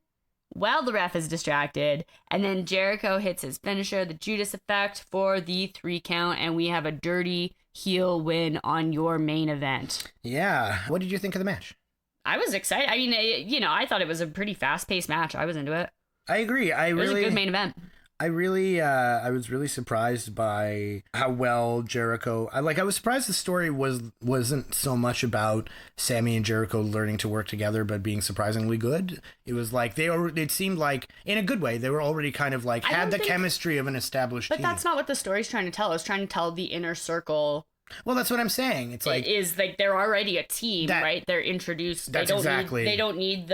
while the ref is distracted. And then Jericho hits his finisher, the Judas effect, for the 3 count. And we have a dirty heel win on your main event. Yeah. What did you think of the match? I was excited. I mean, I thought it was a pretty fast-paced match. I was into it. I agree. It was a good main event. I was really surprised by how well Jericho. I was surprised the story wasn't so much about Sammy and Jericho learning to work together, but being surprisingly good. It was like it seemed like in a good way they were already kind of like had the chemistry of an established team. But that's not what the story's trying to tell. It's trying to tell the inner circle. Well, that's what I'm saying. It's like is like they're already a team, right? They're introduced. That's exactly. They don't need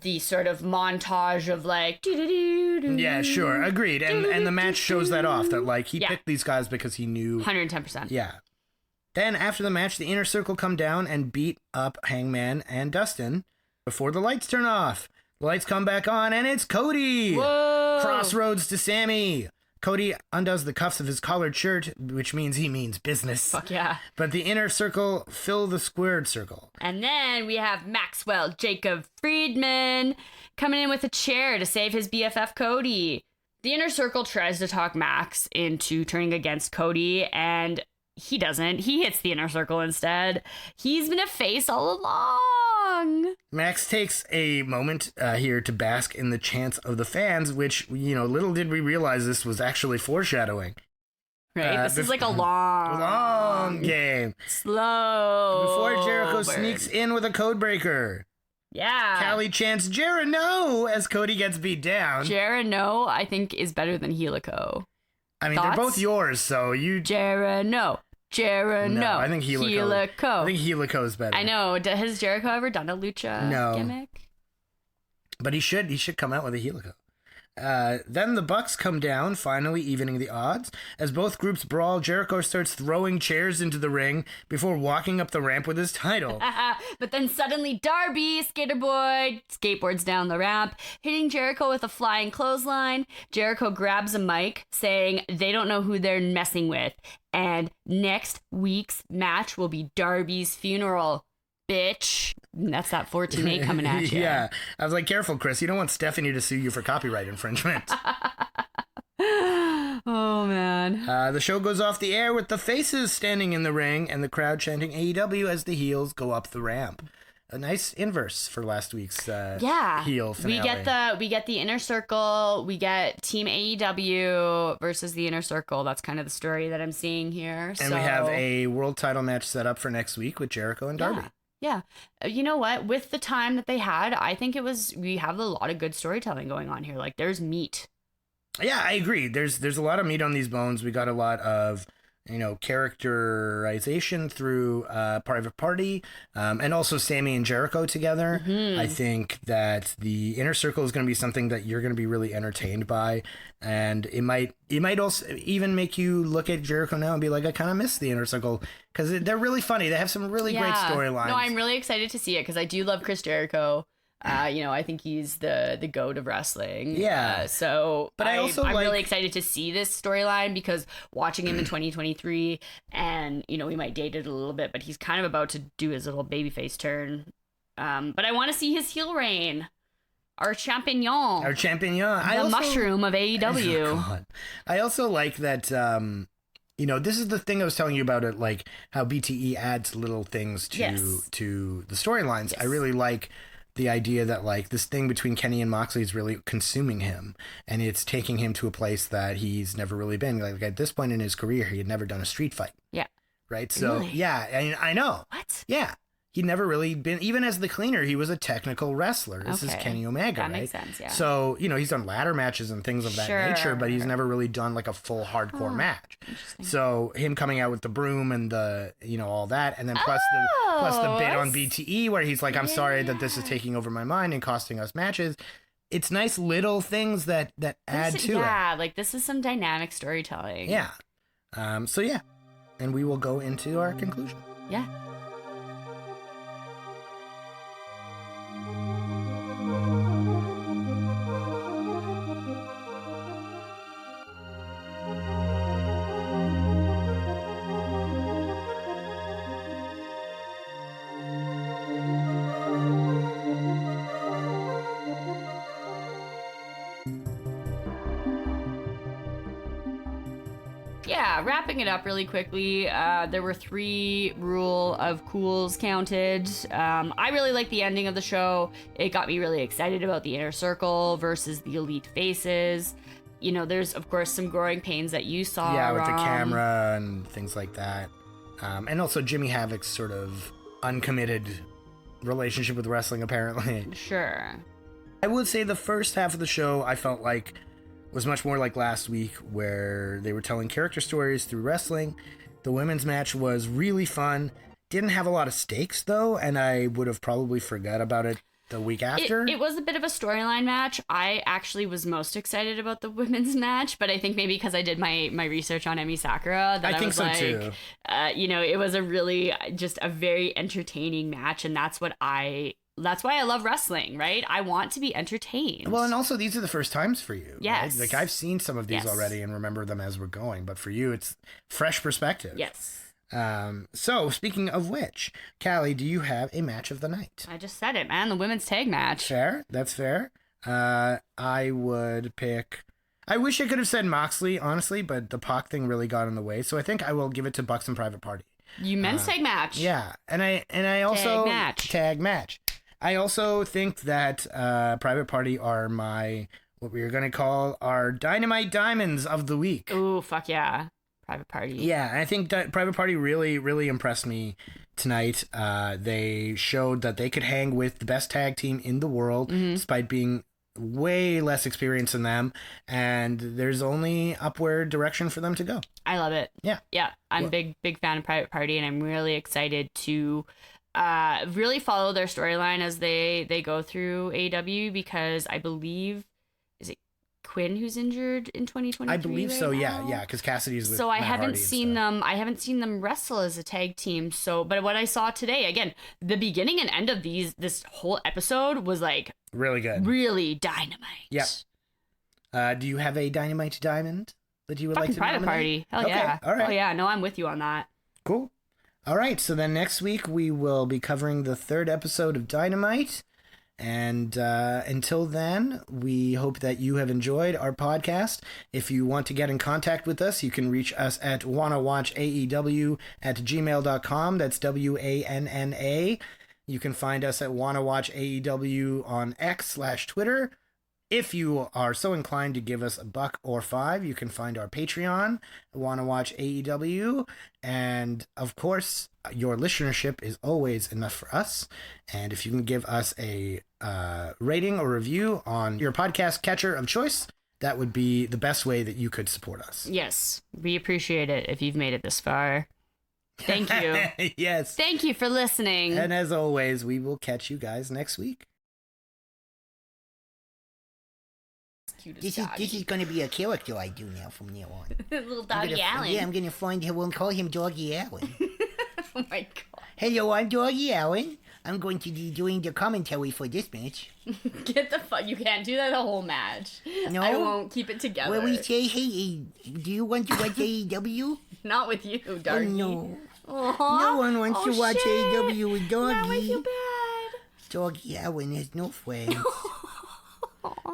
the sort of montage of like doo-doo-doo-doo. Yeah, sure, agreed. And the match shows that off, that like he picked these guys because he knew 110%. Yeah. Then after the match, the Inner Circle come down and beat up Hangman and Dustin before the lights turn off. The lights come back on and it's Cody. Whoa. Crossroads to Sammy. Cody undoes the cuffs of his collared shirt, which means he means business. Fuck yeah. But the Inner Circle fill the squared circle. And then we have Maxwell Jacob Friedman coming in with a chair to save his BFF Cody. The Inner Circle tries to talk Max into turning against Cody, and he doesn't. He hits the Inner Circle instead. He's been a face all along. Max takes a moment here to bask in the chants of the fans, which, little did we realize this was actually foreshadowing. Right? This is like a long game. Slow. Before Jericho sneaks in with a code breaker. Yeah. Callie chants, "Jera, no!" as Cody gets beat down. Jera, no, I think is better than Helico. I mean, they're both yours, so you... Jera, no. Jera, no. I think Helico. I think Helico is better. I know. Has Jericho ever done a lucha gimmick? But he should come out with a Helico. Then the Bucks come down, finally evening the odds. As both groups brawl, Jericho starts throwing chairs into the ring before walking up the ramp with his title. But then suddenly Darby, Skater Boy, skateboards down the ramp, hitting Jericho with a flying clothesline. Jericho grabs a mic, saying they don't know who they're messing with. And next week's match will be Darby's funeral. Bitch. That's that 14-8 coming at you. Yeah. I was like, careful, Chris. You don't want Stephanie to sue you for copyright infringement. Oh, man. The show goes off the air with the faces standing in the ring and the crowd chanting AEW as the heels go up the ramp. A nice inverse for last week's heel finale. We get the Inner Circle. We get Team AEW versus the Inner Circle. That's kind of the story that I'm seeing here. And we have a world title match set up for next week with Jericho and Darby. Yeah. You know what? With the time that they had, I think we have a lot of good storytelling going on here. Like, there's meat. Yeah, I agree. There's a lot of meat on these bones. We got a lot of, characterization through Private Party, and also Sammy and Jericho together. Mm-hmm. I think that the Inner Circle is going to be something that you're going to be really entertained by, and it might also even make you look at Jericho now and be like, I kind of miss the Inner Circle, because they're really funny. They have some really great storylines. No, I'm really excited to see it because I do love Chris Jericho. I think he's the GOAT of wrestling. Yeah. But I'm really excited to see this storyline because watching him in 2023, and we might date it a little bit, but he's kind of about to do his little babyface turn. But I want to see his heel reign. Our champignon. The mushroom of AEW. Oh, God. I also like that. This is the thing I was telling you about it, like how BTE adds little things to the storylines. Yes. I really like the idea that like this thing between Kenny and Moxley is really consuming him, and it's taking him to a place that he's never really been. Like at this point in his career, he had never done a street fight. Yeah. Right. So really? yeah, I know. What? Yeah. he'd never really been, even as the cleaner, he was a technical wrestler. This is Okay. Kenny Omega, That right? makes sense, yeah. So, he's done ladder matches and things of that nature, but he's never really done like a full hardcore match. So him coming out with the broom and the, all that, and then plus the bit on BTE where he's like, I'm sorry that this is taking over my mind and costing us matches. It's nice little things that add to it. Yeah, like this is some dynamic storytelling. Yeah. So yeah, and we will go into our conclusion. Yeah. Yeah, wrapping it up really quickly, there were 3 rule of cools counted. I really liked the ending of the show. It got me really excited about the Inner Circle versus the Elite Faces. There's, of course, some growing pains that you saw. Yeah, with the camera and things like that. And also Jimmy Havoc's sort of uncommitted relationship with wrestling, apparently. Sure. I would say the first half of the show, I felt like was much more like last week, where they were telling character stories through wrestling. The women's match was really fun. Didn't have a lot of stakes, though, and I would have probably forgot about it the week after. It was a bit of a storyline match. I actually was most excited about the women's match, but I think maybe because I did my research on Emi Sakura, that I think was so like, too. It was a really just a very entertaining match, and that's why I love wrestling, right? I want to be entertained. Well, and also these are the first times for you. Yes. Right? Like I've seen some of these Yes. already and remember them as we're going, but for you, it's fresh perspective. Yes. So speaking of which, Callie, do you have a match of the night? I just said it, man. The women's tag match. Fair. That's fair. I would pick. I wish I could have said Moxley, honestly, but the Pac thing really got in the way. So I think I will give it to Bucks and Private Party. You men's tag match. Yeah, and I also tag match. I also think that Private Party are what we are going to call our Dynamite Diamonds of the week. Ooh, fuck yeah. Private Party. Yeah, I think that Private Party really, really impressed me tonight. They showed that they could hang with the best tag team in the world, despite being way less experienced than them, and there's only upward direction for them to go. I love it. Yeah. Yeah, I'm big fan of Private Party, and I'm really excited to really follow their storyline as they go through AEW, because I believe, is it Quinn who's injured in 2023? I believe right so. now? Yeah, because Cassidy's with So I Matt haven't Hardy and seen stuff. them. I haven't seen them wrestle as a tag team. So, but what I saw today, again, the beginning and end of this whole episode was like Really good. really dynamite. Yep. Do you have a Dynamite Diamond that you would Fucking like to Private nominate? Party. Hell Okay, yeah. all right. Oh yeah. No, I'm with you on that. Cool. All right, so then next week we will be covering the 3rd episode of Dynamite. And until then, we hope that you have enjoyed our podcast. If you want to get in contact with us, you can reach us at wannawatchaew@gmail.com. That's WANNA. You can find us at wannawatchaew on X/Twitter. If you are so inclined to give us $1 or $5, you can find our Patreon, Wanna Watch AEW. And of course, your listenership is always enough for us. And if you can give us a rating or review on your podcast catcher of choice, that would be the best way that you could support us. Yes, we appreciate it if you've made it this far. Thank you. Yes. Thank you for listening. And as always, we will catch you guys next week. This is going to be a character I do now from now on. Little Doggy Allen. Yeah, I'm going to we'll call him Doggy Allen. Oh my god. Hello, I'm Doggy Allen. I'm going to be doing the commentary for this match. Get the fuck. You can't do that the whole match. No? I won't keep it together. Where we say, hey, do you want to watch AEW? Not with you, Oh, Darky. no. Aw. No one wants to watch shit. AEW with Doggy. Now I feel bad. Doggy Allen has no friends.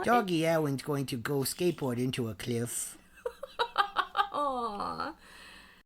Doggy Allen's going to go skateboard into a cliff.